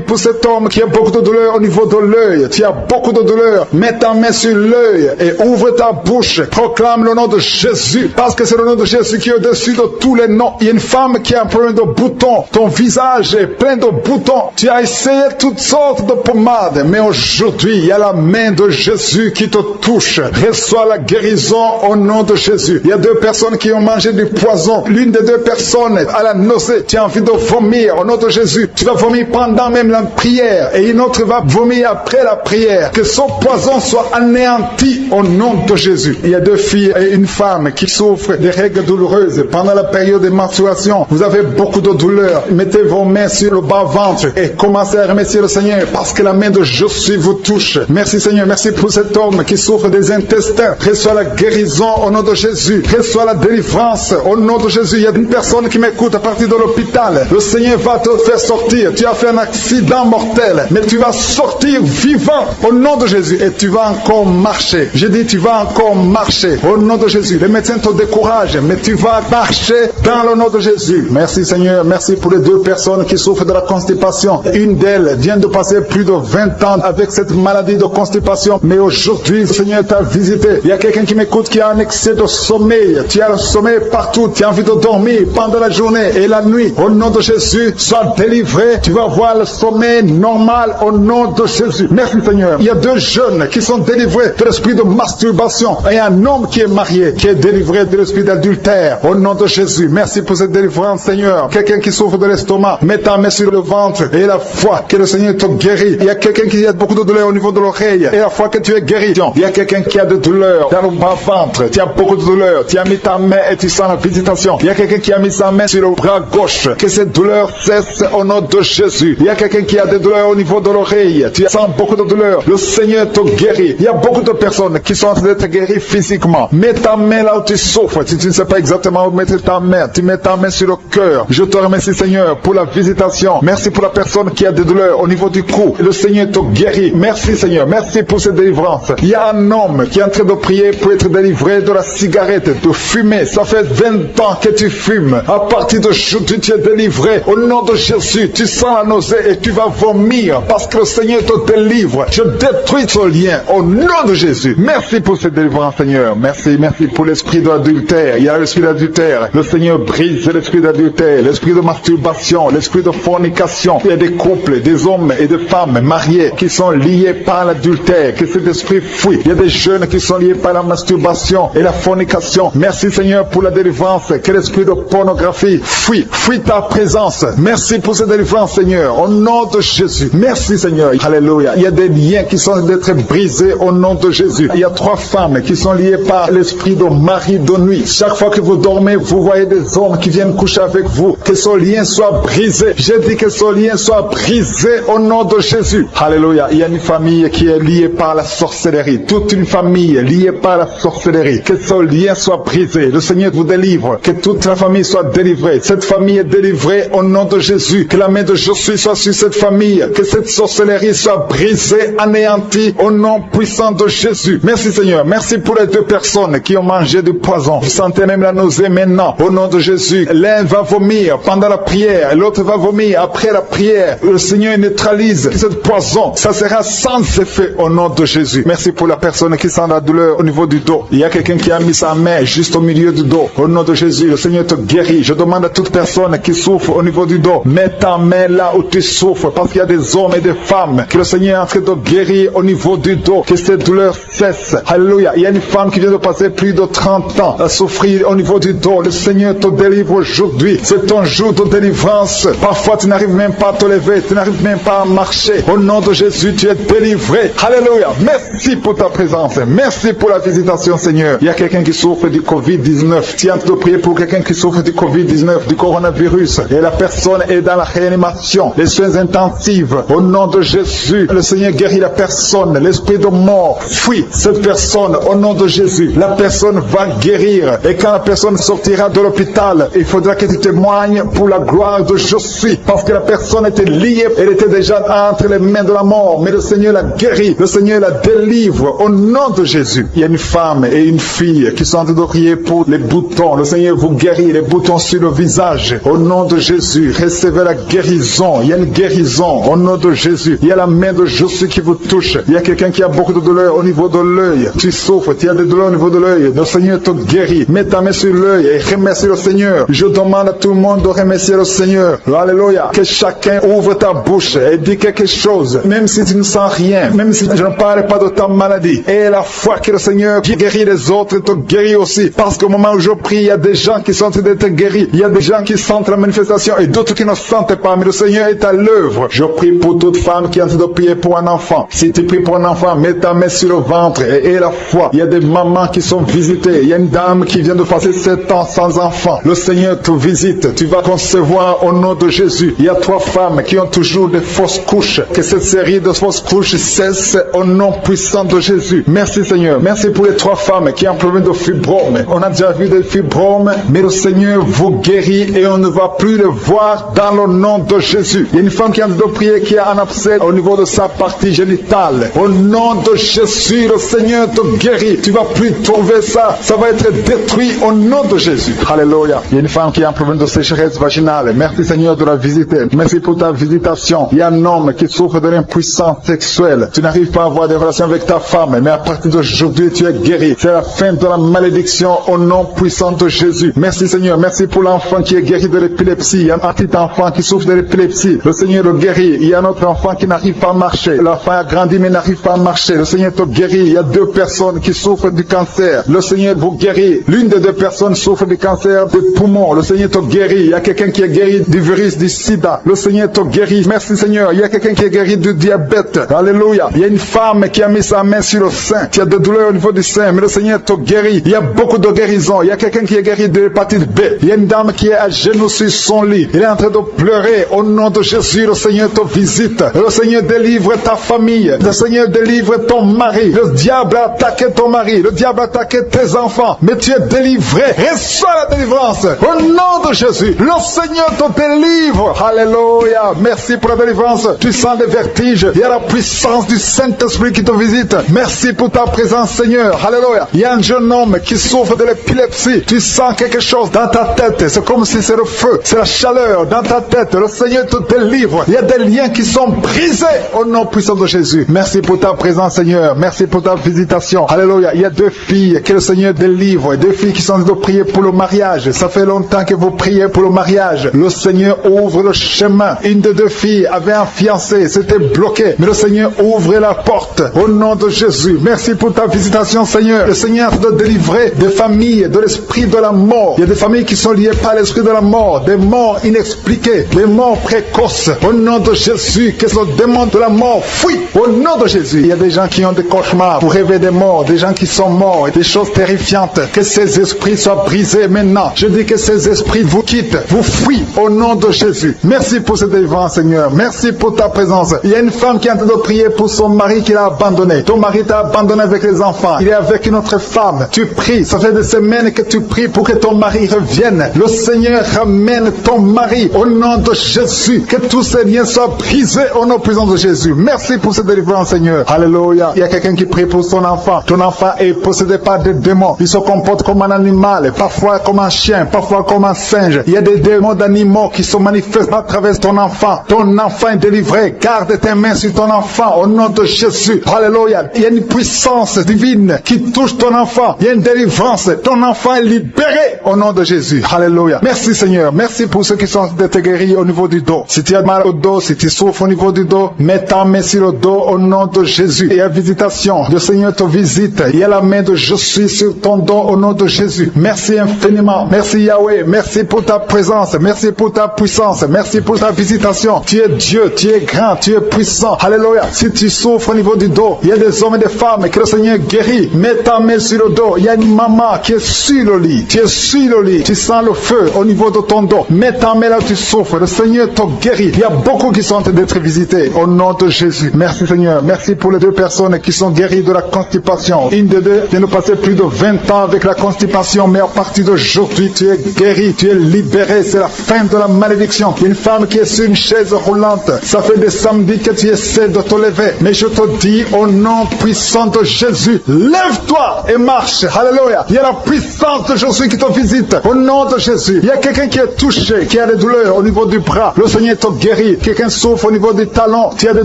pour cet homme qui a beaucoup de douleur au niveau de l'œil. Tu as beaucoup de douleur. Mets ta main sur l'œil et ouvre ta bouche. Proclame le nom de Jésus. Parce que c'est le nom de Jésus qui est au-dessus de tous les noms. Il y a une femme qui a un problème de boutons. Ton visage est plein de boutons. Tu as essayé toutes sortes de pommades. Mais aujourd'hui, il y a la main de Jésus qui te touche. Reçois la guérison au nom de Jésus. Il y a 2 personnes qui ont mangé du poison. L'une des 2 personnes a la nausée. Tu as envie de vomir au nom de Jésus. Tu vas vomir pendant même la prière. Et une autre va vomir après la prière. Que son poison soit anéanti au nom de Jésus. Il y a 2 filles et une femme qui souffrent des règles douloureuses pendant la période menstruation, vous avez beaucoup de douleurs, mettez vos mains sur le bas-ventre et commencez à remercier le Seigneur parce que la main de Jésus vous touche. Merci Seigneur, merci pour cet homme qui souffre des intestins. Reçois la guérison au nom de Jésus. Reçois la délivrance au nom de Jésus. Il y a une personne qui m'écoute à partir de l'hôpital. Le Seigneur va te faire sortir. Tu as fait un accident mortel, mais tu vas sortir vivant au nom de Jésus et tu vas encore marcher. J'ai dit tu vas encore marcher au nom de Jésus. Les médecins te découragent, mais tu vas marcher dans le nom de Jésus. Merci Seigneur, merci pour les 2 personnes qui souffrent de la constipation. Une d'elles vient de passer plus de 20 ans avec cette maladie de constipation, mais aujourd'hui le Seigneur t'a visité. Il y a quelqu'un qui m'écoute qui a un excès de sommeil. Tu as le sommeil partout, tu as envie de dormir pendant la journée et la nuit. Au nom de Jésus, sois délivré. Tu vas voir le sommeil normal au nom de Jésus. Merci Seigneur. Il y a 2 jeunes qui sont délivrés de l'esprit de masturbation et un homme qui est marié qui est délivré de l'esprit d'adultère au nom de Jésus. Merci pour cette délivrance Seigneur. Quelqu'un qui souffre de l'estomac, mets ta main sur le ventre et la foi que le Seigneur te guérit. Il y a quelqu'un qui a beaucoup de douleur au niveau de l'oreille et la foi que tu es guéri. Il y a quelqu'un qui a de douleur dans le bas-ventre. Tu as beaucoup de douleur. Tu as mis ta main et tu sens la visitation. Il y a quelqu'un qui a mis sa main sur le bras gauche. Que cette douleur cesse au nom de Jésus. Il y a quelqu'un qui a des douleurs au niveau de l'oreille. Tu sens beaucoup de douleur. Le Seigneur te guérit. Il y a beaucoup de personnes qui sont en train d'être guéries physiquement. Mets ta main là où tu souffres. Si tu ne sais pas exactement où mettre ta main, tu mets ta main sur le cœur. Je te remercie Seigneur pour la visitation. Merci pour la personne qui a des douleurs au niveau du cou. Le Seigneur te guérit. Merci Seigneur. Merci pour cette délivrance. Il y a un homme qui est en train de prier pour être délivré de la cigarette, de fumer. Ça fait 20 ans que tu fumes. À partir d'aujourd'hui, tu es délivré. Au nom de Jésus, tu sens la nausée et tu vas vomir parce que le Seigneur te délivre. Je détruis ce lien au nom de Jésus. Merci pour cette délivrance, Seigneur. Merci pour l'esprit de l'adultère. Il y a l'esprit d'adultère. Le Seigneur brise l'esprit d'adultère, l'esprit de masturbation, l'esprit de fornication. Il y a des couples, des hommes et des femmes mariés qui sont liés par l'adultère. Que cet esprit fuit. Il y a des jeunes qui sont liés par la masturbation et la fornication. Merci Seigneur pour la délivrance. Que l'esprit de pornographie fuit ta présence. Merci pour cette délivrance Seigneur. Au nom de Jésus. Merci Seigneur. Alléluia. Il y a des liens qui sont d'être brisés au nom de Jésus. Il y a 3 femmes qui sont liées par l'esprit de mari de nuit. Chaque fois que vous dormez, vous voyez des hommes qui viennent coucher avec vous. Que ce lien soit brisé. J'ai dit que ce lien soit brisé au nom de Jésus. Alléluia. Il y a une famille qui est liée par la sorcellerie. Toute une famille liée par la sorcellerie. Que ce lien soit brisé. Le Seigneur vous délivre. Que toute la famille soit délivrée. Cette famille est délivrée au nom de Jésus. Que la main de Jésus soit sur cette famille. Que cette sorcellerie soit brisée, anéantie au nom puissant de Jésus. Merci Seigneur. Merci pour les 2 personnes qui ont mangé du poison. Vous sentez même la nausée maintenant. Au nom de Jésus. L'un va vomir pendant la prière. L'autre va vomir après la prière. Le Seigneur neutralise cette poison. Ça sera sans effet au nom de Jésus. Merci pour la personne qui sent la douleur au niveau du dos. Il y a quelqu'un qui a mis sa main juste au milieu du dos. Au nom de Jésus, le Seigneur te guérit. Je demande à toute personne qui souffre au niveau du dos, mets ta main là où tu souffres, parce qu'il y a des hommes et des femmes que le Seigneur est en train de guérir au niveau du dos, que cette douleur cesse. Alléluia. Il y a une femme qui vient de passer plus de 30 ans à souffrir au niveau du dos. Le Seigneur te délivre aujourd'hui. C'est ton jour de délivrance. Parfois tu n'arrives même pas à te lever, tu n'arrives même pas à marcher. Au nom de Jésus, tu es délivré. Alléluia. Merci pour ta présence. Merci pour la visitation, Seigneur. Il y a quelqu'un qui souffre du Covid-19. Tu es en train de prier pour quelqu'un qui souffre du Covid-19, du coronavirus. Et la personne est dans la réanimation, les soins intensifs. Au nom de Jésus, le Seigneur guérit la personne. L'esprit de mort fuit cette personne au nom de Jésus. La personne va guérir. Et quand la personne sortira de l'hôpital, il faudra que tu témoignes pour la gloire de Jésus. Parce que la personne était liée, elle était déjà entre les mains de la mort. Mais le Seigneur la guérit. Le Seigneur la délivre au nom de Jésus. Il y a une femme et une fille qui sont en train de prier pour les boutons. Le Seigneur vous guérit, les boutons sur le visage. Au nom de Jésus, recevez la guérison. Il y a une guérison au nom de Jésus. Il y a la main de Jésus qui vous touche. Il y a quelqu'un qui a beaucoup de douleur au niveau de l'œil. Tu souffres, tu as des douleurs au niveau de l'œil. Le Seigneur te guérit. Mets ta main sur l'œil et remercie le Seigneur. Je demande à tout le monde de remercier le Seigneur. Alléluia. Que chacun ouvre ta bouche et dit quelque chose. Même si tu ne sens rien, même si je ne parle pas de ta maladie. Et la foi que le Seigneur guérit les autres te guérit aussi. Parce qu'au moment où je prie, il y a des gens qui sont en train d'être guéris. Il y a des gens qui sentent la manifestation et d'autres qui ne sentent pas. Mais le Seigneur est à l'œuvre. Je prie pour toute femme qui est en train de prier pour un enfant. Si tu pries pour un enfant, mets ta main sur le ventre et la foi. Il y a des mamans qui sont visitées. Il y a une dame qui vient de passer 7 ans sans enfant. Le Seigneur te visite. Tu vas concevoir au nom de Jésus. Il y a 3 femmes qui ont toujours des fausses couches. Que cette série de fausses couches cesse au nom puissant de Jésus. Merci Seigneur. Merci pour les 3 femmes qui ont un problème de fibrome. On a déjà vu des fibromes, mais le Seigneur vous guérit et on ne va plus le voir dans le nom de Jésus. Il y a une femme qui a de prier qui a un abcès au niveau de sa partie génitale. Au nom de Jésus, le Seigneur te guérit. Tu vas plus trouver ça. Ça va être détruit au nom de Jésus. Alléluia. Il y a une femme qui a un problème de sécheresse vaginale. Merci Seigneur de la visiter. Merci pour ta visitation. Il y a un homme qui souffre de l'impuissance sexuelle. Tu n'arrives pas à avoir des relations avec ta femme, mais à partir d'aujourd'hui, tu es guéri. C'est la fin de la malédiction au nom puissant de Jésus. Merci Seigneur. Merci pour l'enfant qui est guéri de l'épilepsie. Il y a un petit enfant qui souffre de l'épilepsie. Le Seigneur le guérit. Il y a un autre enfant qui n'arrive pas à marcher. L'enfant a grandi mais n'arrive pas à marcher. Le Seigneur te guérit. Il y a 2 personnes qui souffrent du cancer. Le Seigneur vous guérit. L'une des 2 personnes souffre du cancer des poumons. Le Seigneur te guérit. Il y a quelqu'un qui est guéri du virus du sida. Le Seigneur te guérit. Merci Seigneur. Il y a quelqu'un qui est guéri du diabète. Alléluia. Il y a une femme qui a mis sa main sur le sein. Tu as des douleurs au niveau du sein, mais le Seigneur te guérit. Il y a beaucoup de guérisons. Il y a quelqu'un qui est guéri de l'hépatite B. Il y a une dame qui est à genoux sur son lit. Il est en train de pleurer. Au nom de Jésus, le Seigneur te visite. Le Seigneur délivre ta famille. Le Seigneur délivre ton mari. Le diable a attaqué ton mari. Le diable a attaqué tes enfants. Mais tu es délivré. Reçois la délivrance. Au nom de Jésus, le Seigneur te délivre. Alléluia. Merci pour la délivrance. Tu sens des vertiges. Il y a la puissance du Saint-Esprit qui te visite. Merci pour ta présence, Seigneur. Alléluia. Il y a un jeune homme qui souffre de l'épilepsie. Tu sens quelque chose dans ta tête. C'est comme si c'est le feu. C'est la chaleur dans ta tête. Le Seigneur te délivre. Il y a des liens qui sont brisés au nom puissant de Jésus. Merci pour ta présence, Seigneur. Merci pour ta visitation. Alléluia. Il y a 2 filles que le Seigneur délivre. 2 filles qui sont en train de prier pour le mariage. Ça fait longtemps que vous priez pour le mariage. Le Seigneur ouvre le chemin. Une des 2 filles avait un fiancé. C'était bloqué. Mais le Seigneur ouvre la porte. Au nom de Jésus. Merci pour ta visitation, Seigneur. Le Seigneur te délivrer des familles de l'esprit de la mort. Il y a des familles qui sont liées par l'esprit de la mort. Des morts inexpliquées. Des morts précoces. Au nom de Jésus. Que ce démon de la mort fuit. Au nom de Jésus. Il y a des gens qui ont des cauchemars pour rêver des morts. Des gens qui sont morts. Et des choses terrifiantes. Que ces esprits soient brisés maintenant. Je dis que ces esprits vous quittent. Vous fuient. Au nom de Jésus. Merci pour cette délivrance, Seigneur. Merci pour ta présence. Il y a une femme qui est en train de prier pour son mari qui l'a abandonné. Ton mari t'a abandonné avec les enfants. Il est avec une autre femme. Tu pries. Ça fait des semaines que tu pries pour que ton mari revienne. Le Seigneur ramène ton mari au nom de Jésus. Que tous ces liens soient brisés au nom puissant de Jésus. Merci pour cette délivrance, Seigneur. Alléluia. Il y a quelqu'un qui prie pour son enfant. Ton enfant est possédé par des démons. Il se comporte comme un animal, parfois comme un chien, parfois comme un singe. Il y a des démons d'animaux qui se manifestent à travers ton enfant. Ton enfant est délivré. Garde tes mains sur ton enfant au nom de Jésus. Alléluia. Il y a une puissance divine qui touche ton enfant. Il y a une délivrance. Ton enfant est libéré au nom de Jésus. Alléluia. Merci Seigneur. Merci pour ceux qui sont d'être guéris au niveau du dos. Si tu as mal au dos, si tu souffres au niveau du dos, mets ta main sur le dos au nom de Jésus. Il y a visitation. Le Seigneur te visite. Il y a la main de je suis sur ton dos au nom de Jésus. Merci infiniment. Merci Yahweh. Merci pour ta présence. Merci pour ta puissance. Merci pour ta visitation. Tu es Dieu. Tu es grand. Tu es puissant. Alléluia. Si tu souffres au niveau du dos, il y a des hommes et des femmes que le Seigneur guérit. Mets ta main sur le dos. Il y a une maman qui est sur le lit. Tu es sur le lit. Tu sens le feu au niveau de ton dos. Mets ta main là où tu souffres. Le Seigneur te guérit. Il y a beaucoup qui sont en train d'être visités au nom de Jésus. Merci Seigneur. Merci pour les 2 personnes qui sont guéries de la constipation. Une des 2 vient de passer plus de 20 ans avec la constipation, mais à partir d'aujourd'hui, tu es guéri, tu es libéré. C'est la fin de la malédiction. Une femme qui est sur une chaise roulante. Ça fait des samedis que tu essaies de te lever. Mais je te dis, au nom puissant de Jésus, lève-toi et marche. Alléluia. Il y a la puissance de Jésus qui te visite. Au nom de Jésus. Il y a quelqu'un qui est touché, qui a des douleurs au niveau du bras. Le Seigneur te guérit. Quelqu'un souffre au niveau du talon. Tu as des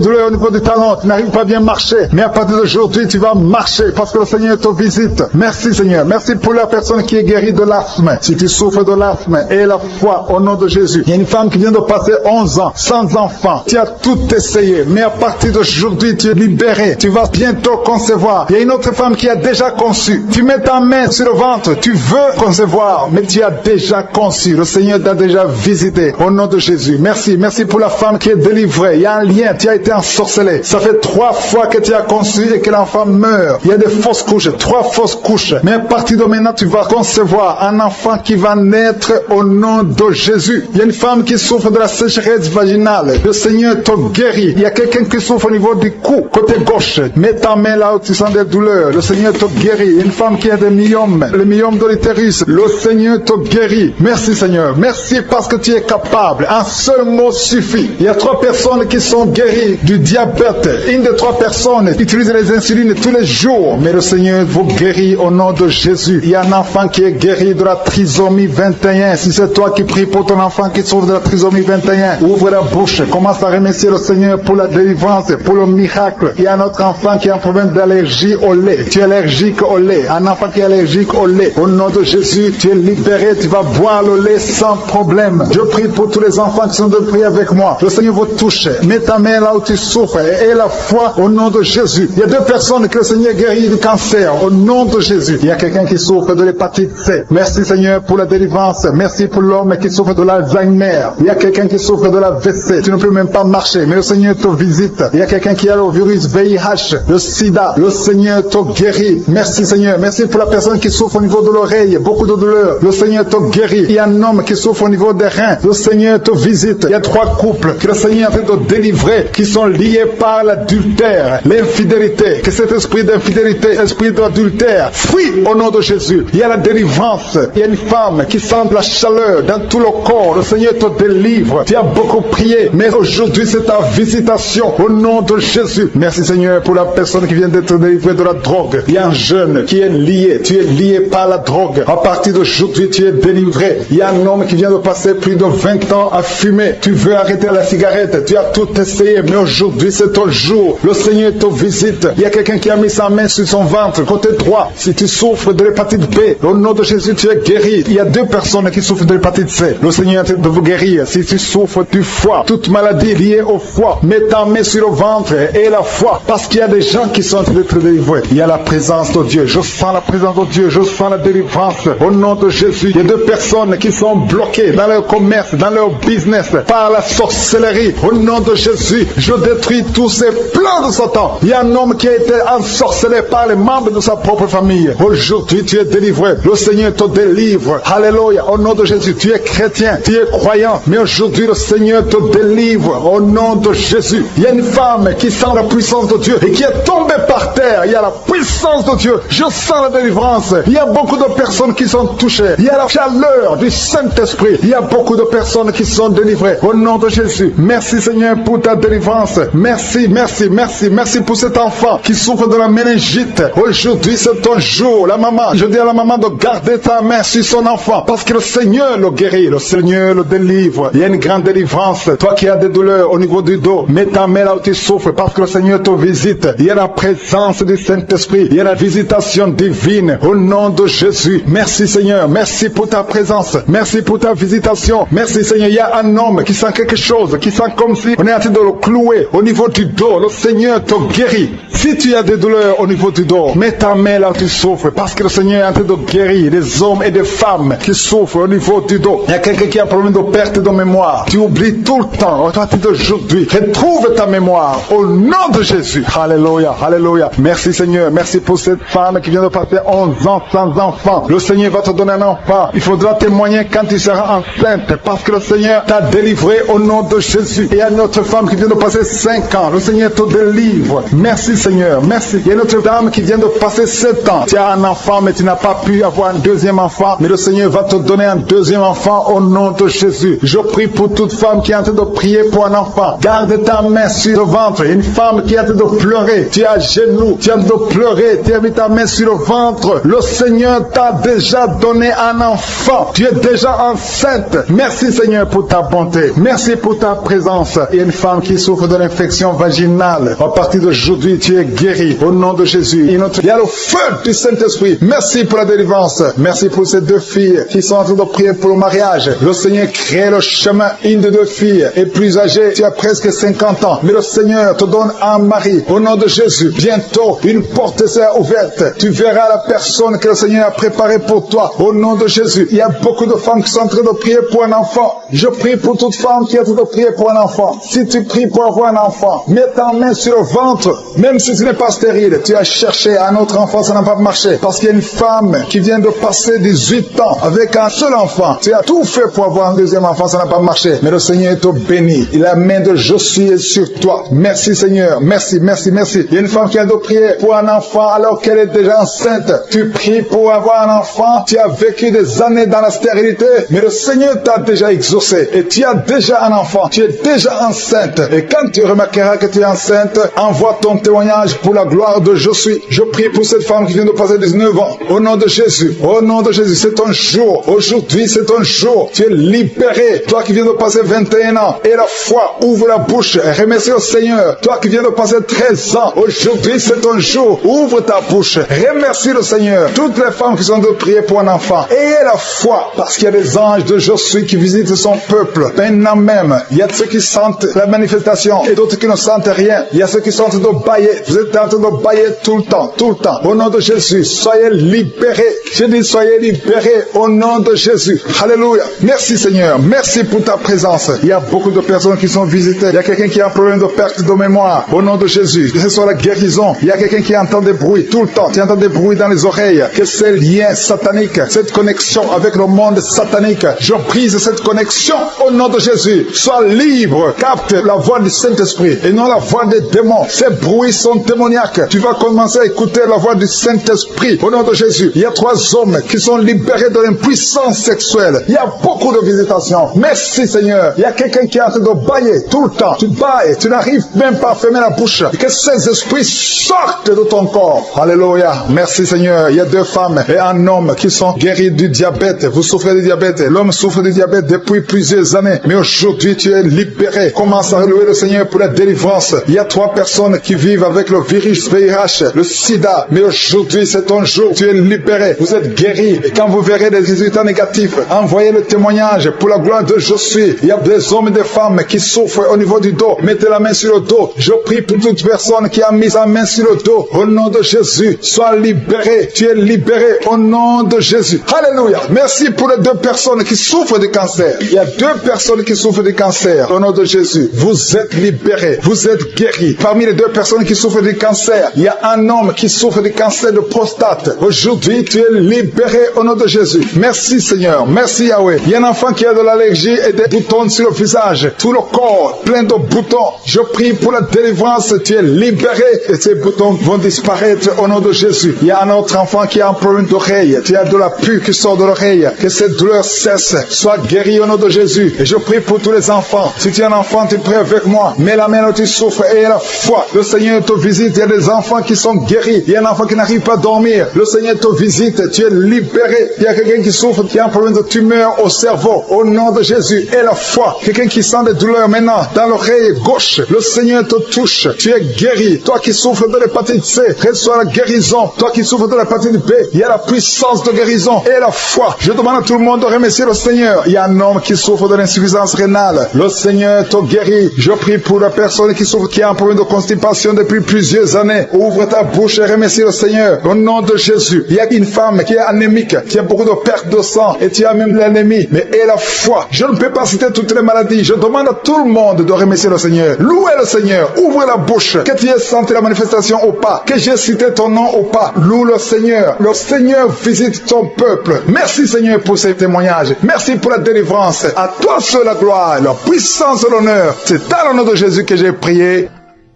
douleurs au niveau du talon. Tu n'arrives pas à bien marcher. Mais à partir d'aujourd'hui, tu vas marcher parce que le Seigneur te visite. Merci Seigneur. Merci pour la personne qui est guérie de l'asthme. Si tu souffres de l'asthme, aie la foi au nom de Jésus. Il y a une femme qui vient de passer 11 ans sans enfant. Tu as tout essayé. Mais à partir d'aujourd'hui, tu es libéré. Tu vas bientôt concevoir. Il y a une autre femme qui a déjà conçu. Tu mets ta main sur le ventre. Tu veux concevoir, mais tu as déjà conçu. Le Seigneur t'a déjà visité au nom de Jésus. Merci. Merci pour la femme qui est délivrée. Il y a un lien. Tu as été ensorcelé. Ça fait 3 fois que tu as conçu et que l'enfant meurt. Il y a des fausses couches. 3 fausses couches. Mais à partir de maintenant, tu vas concevoir un enfant qui qui va naître au nom de Jésus. Il y a une femme qui souffre de la sécheresse vaginale. Le Seigneur te guérit. Il y a quelqu'un qui souffre au niveau du cou, côté gauche. Mets ta main là où tu sens des douleurs. Le Seigneur te guérit. Il y a une femme qui a des myomes, le myome de l'utérus. Le Seigneur te guérit. Merci Seigneur. Merci parce que tu es capable. Un seul mot suffit. Il y a 3 personnes qui sont guéries du diabète. Une des 3 personnes utilise les insulines tous les jours. Mais le Seigneur vous guérit au nom de Jésus. Il y a un enfant qui est guéri de la trisomie 21. Si c'est toi qui pries pour ton enfant qui souffre de la trisomie 21, ouvre la bouche. Commence à remercier le Seigneur pour la délivrance, pour le miracle. Il y a un autre enfant qui a un problème d'allergie au lait. Tu es allergique au lait. Un enfant qui est allergique au lait. Au nom de Jésus, tu es libéré. Tu vas boire le lait sans problème. Je prie pour tous les enfants qui sont de prier avec moi. Le Seigneur vous touche. Mets ta main là où tu souffres et la foi au nom de Jésus. Il y a 2 personnes que le Seigneur guérit du cancer au nom de Jésus. Il y a quelqu'un qui souffre de l'hépatite C. Merci Seigneur pour la délivrance. Merci pour l'homme qui souffre de l'Alzheimer. Il y a quelqu'un qui souffre de la VC. Tu ne peux même pas marcher, mais le Seigneur te visite. Il y a quelqu'un qui a le virus VIH, le sida. Le Seigneur te guérit. Merci Seigneur. Merci pour la personne qui souffre au niveau de l'oreille. Beaucoup de douleurs. Le Seigneur te guérit. Il y a un homme qui souffre au niveau des reins. Le Seigneur te visite. Il y a 3 couples que le Seigneur est en train de délivrer qui sont liés par l'adultère, l'infidélité. Que cet esprit d'infidélité, esprit d'adultère, fuit au nom de Jésus. Il y a la délivrance. Il y a une femme qui sent la chaleur dans tout le corps. Le Seigneur te délivre. Tu as beaucoup prié, mais aujourd'hui c'est ta visitation au nom de Jésus. Merci Seigneur pour la personne qui vient d'être délivrée de la drogue. Il y a un jeune qui est lié. Tu es lié par la drogue. À partir d'aujourd'hui, tu es délivré. Il y a un homme qui vient de passer plus de 20 ans à fumer. Tu veux arrêter la cigarette. Tu as tout essayé, mais aujourd'hui c'est ton jour. Le Seigneur te visite. Il y a quelqu'un qui a mis sa main sur son ventre, côté droit. Si tu souffres de l'hépatite B, au nom de Jésus, tu es guéri. Il y a 2 personnes qui souffrent de l'hépatite C. Le Seigneur est en train de vous guérir. Si tu souffres du foie, toute maladie liée au foie, mets ta main sur le ventre et la foi, parce qu'il y a des gens qui sont en train d'être délivrés. Il y a la présence de Dieu. Je sens la présence de Dieu. Je sens la délivrance. Au nom de Jésus, il y a 2 personnes qui sont bloquées dans leur commerce, dans leur business, par la sorcellerie. Au nom de Jésus, je détruis tous ces plans de Satan. Il y a un homme qui a été ensorcelé par les membres de sa propre famille. Aujourd'hui, tu es délivré. Le Seigneur te délivre. Alléluia. Au nom de Jésus, tu es chrétien, tu es croyant, mais aujourd'hui, le Seigneur te délivre. Au nom de Jésus. Il y a une femme qui sent la puissance de Dieu et qui est tombée par terre. Il y a la puissance de Dieu. Je sens la délivrance. Il y a beaucoup de personnes qui sont touchées. Il y a la chaleur du Saint-Esprit. Il y a beaucoup de personnes qui sont délivrées. Au nom de Jésus. Merci Seigneur pour ta délivrance. Merci, merci, merci, merci pour cet enfant qui souffre de la méningite. Aujourd'hui, c'est ton jour. La maman, je dis à la maman de garder ta main sur son enfant parce que le Seigneur le guérit. Le Seigneur le délivre. Il y a une grande délivrance. Toi qui as des douleurs au niveau du dos, mets ta main là où tu souffres parce que le Seigneur te visite. Il y a la présence du Saint-Esprit. Il y a la visitation divine au nom de Jésus. Merci Seigneur. Merci pour ta présence. Merci pour ta visitation. Merci Seigneur. Il y a un homme qui sent quelque chose, qui sent comme si on est en train de le clouer au niveau du dos. Le Seigneur te guérit. Si tu as des douleurs au niveau du dos, mets ta main là où tu souffres parce que le Seigneur est en train de guérir des hommes et des femmes qui souffrent au niveau du dos. Il y a quelqu'un qui a un problème de perte de mémoire. Tu oublies tout le temps. À partir d'aujourd'hui, retrouve ta mémoire au nom de Jésus. Alléluia, alléluia. Merci Seigneur. Merci pour cette femme qui vient de passer 11 ans sans enfant. Le Seigneur va te donner un enfant. Il faudra témoigner quand tu seras enceinte parce que le Seigneur t'a délivré au nom de Jésus. Et il y a une autre femme qui vient de passer 5 ans. Le Seigneur te délivre. Merci Seigneur. Merci. Il y a une autre dame qui vient de passer 7 ans. Tu as un enfant mais tu n'as pas pu avoir un deuxième enfant. Mais le Seigneur va te donner un deuxième enfant au nom de Jésus. Je prie pour toute femme qui est en train de prier pour un enfant. Garde ta main sur le ventre. Une femme qui est en train de pleurer. Tu es à genoux. Tu es en train de pleurer. Tu as mis ta main sur le ventre. Le Seigneur t'a déjà donné un enfant. Tu es déjà enceinte. Merci Seigneur pour ta bonté. Merci pour ta présence. Il y a une femme qui souffre de l'infection vaginale. À partir d'aujourd'hui, tu es guéri au nom de Jésus. Il y a le feu du Saint-Esprit. Merci pour la délivrance. Merci pour ces 2 filles qui sont en train de prier pour le mariage. Le Seigneur crée le chemin. Une de 2 filles est plus âgée. Tu as presque 50 ans. Mais le Seigneur te donne un mari. Au nom de Jésus, bientôt, une porte sera ouverte. Tu verras la personne que le Seigneur a préparée pour toi. Au nom de Jésus. Il y a beaucoup de femmes qui sont en train de prier pour un enfant. Je prie pour toute femme qui est en train de prier pour un enfant. Si tu pries pour avoir un enfant, mets ta main sur le ventre. Même si tu n'es pas stérile, tu as cherché un autre enfant, ça n'a pas marché. Parce qu'il y a une femme qui vient de passer 18 ans avec un seul enfant. Tu as tout fait pour avoir un deuxième enfant, ça n'a pas marché. Mais le Seigneur te bénit. La main de Josué est sur toi. Merci Seigneur. Merci, merci, merci. Il y a une femme qui a de prier pour un enfant alors qu'elle est déjà enceinte. Tu pries pour avoir un enfant. Tu as vécu des années dans la stérilité. Mais le Seigneur t'a déjà exaucé. Et tu as déjà un enfant. Tu es déjà enceinte. Et quand tu remarqueras que tu es enceinte, envoie ton témoignage pour la gloire de Josué. Je prie pour cette femme qui vient de passer 19 ans. Au nom de Jésus. Au nom de Jésus. C'est ton jour. Aujourd'hui, c'est ton jour. Tu es libéré. Toi qui viens de passer 21 ans. Et la foi, ouvre la bouche. Remercie au Seigneur. Toi qui viens de passer 13 ans. Aujourd'hui, c'est ton jour. Ouvre ta bouche. Remercie le Seigneur. Toutes les femmes qui sont de prier pour un enfant. Ayez la foi. Parce qu'il y a des anges de Josué qui visitent son peuple. Maintenant même, il y a ceux qui sentent la manifestation et d'autres qui ne sentent rien. Il y a ceux qui sont en train de bailler. Vous êtes en train de bailler tout le temps, tout le temps. Au nom de Jésus, soyez libérés. Je dis soyez libérés au nom de Jésus. Alléluia. Merci Seigneur. Merci pour ta présence. Il y a beaucoup de personnes qui sont visitées. Il y a quelqu'un qui a un problème de perte de mémoire. Au nom de Jésus. Que ce soit la guérison. Il y a quelqu'un qui entend des bruits tout le temps. Tu entends des bruits dans les oreilles. Que ces liens sataniques, cette connexion avec le monde satanique, je brise cette connexion au nom de Jésus. Sois libre. Capte la voix du Saint-Esprit et non la voix des démons. Ces bruits sont démoniaques. Tu vas commencer à écouter la voix du Saint-Esprit au nom de Jésus. Il y a 3 hommes qui sont libérés de l'impuissance sexuelle. Il y a beaucoup de visitations. Merci Seigneur. Il y a quelqu'un qui est en train de bailler tout le temps. Tu bailles, tu n'arrives même pas à fermer la bouche. Et que ces esprits sortent de ton corps. Alléluia. Merci Seigneur. Il y a 2 femmes et un homme qui sont guéris du diabète. Vous souffrez du diabète. L'homme souffre du diabète depuis plusieurs années. Mais aujourd'hui, tu es libéré. Commence à louer le Seigneur pour la délivrance. Il y a 3 personnes qui vivent avec le virus VIH, le sida. Mais aujourd'hui, c'est ton jour. Tu es libéré. Vous êtes guéri. Et quand vous verrez des résultats négatifs, envoyez le témoignage pour la gloire de Josué. Il y a des hommes et des femmes qui souffrent au niveau du dos. Mettez la main sur le dos. Je prie pour toute personne qui a mis sa main sur le dos. Au nom de Jésus, sois libéré. Tu es libéré au nom de Jésus. Alléluia. Merci pour les 2 personnes qui souffrent du cancer. Il y a 2 personnes qui souffrent du cancer. Au nom de Jésus, vous êtes libérés. Vous êtes guéris. Parmi les 2 personnes qui souffrent du cancer, il y a un homme qui souffre du cancer de prostate. Aujourd'hui, tu es libéré au nom de Jésus. Merci Seigneur. Merci Yahweh. Il y a un enfant qui a de l'allergie et des boutons sur le visage. Tout le corps plein de boutons. Je prie pour la délivrance. Tu es libéré et ces boutons vont disparaître au nom de Jésus. Il y a un autre enfant qui a un problème d'oreille. Tu as de la pus qui sort de l'oreille. Que cette douleur cesse. Sois guéri au nom de Jésus. Et je prie pour tous les enfants. Si tu es un enfant, tu pries avec moi. Mets la main où tu souffres et la foi. Le Seigneur te visite. Il y a des enfants qui sont guéris. Il y a un enfant qui n'arrive pas à dormir. Le Seigneur te visite. Tu es libéré. Il y a quelqu'un qui souffre, qui a un problème de tumeur au cerveau. Au nom de Jésus. Et la foi. Quelqu'un qui sent des douleurs maintenant dans l'oreille gauche. Le Seigneur te touche. Tu es guéri. Toi qui souffres de l'hépatite C, reçois la guérison. Toi qui souffres de l'hépatite B, il y a la puissance de guérison et la foi. Je demande à tout le monde de remercier le Seigneur. Il y a un homme qui souffre de l'insuffisance rénale. Le Seigneur te guérit. Je prie pour la personne qui souffre, qui a un problème de constipation depuis plusieurs années. Ouvre ta bouche et remercie le Seigneur. Au nom de Jésus. Il y a une femme qui est anémique, qui a beaucoup de perte de sang et tu as même l'anémie. Mais aie la foi. Je ne peux pas citer toutes les maladies. Je demande à tout le monde de remercier le Seigneur. Louez le Seigneur. Ouvre la bouche. Que tu aies senti la manifestation ou pas. Que j'ai cité ton nom ou pas. Loue le Seigneur. Le Seigneur visite ton peuple. Merci Seigneur pour ces témoignages. Merci pour la délivrance. À toi seul la gloire, la puissance et l'honneur. C'est dans le nom de Jésus que j'ai prié.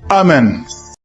Amen.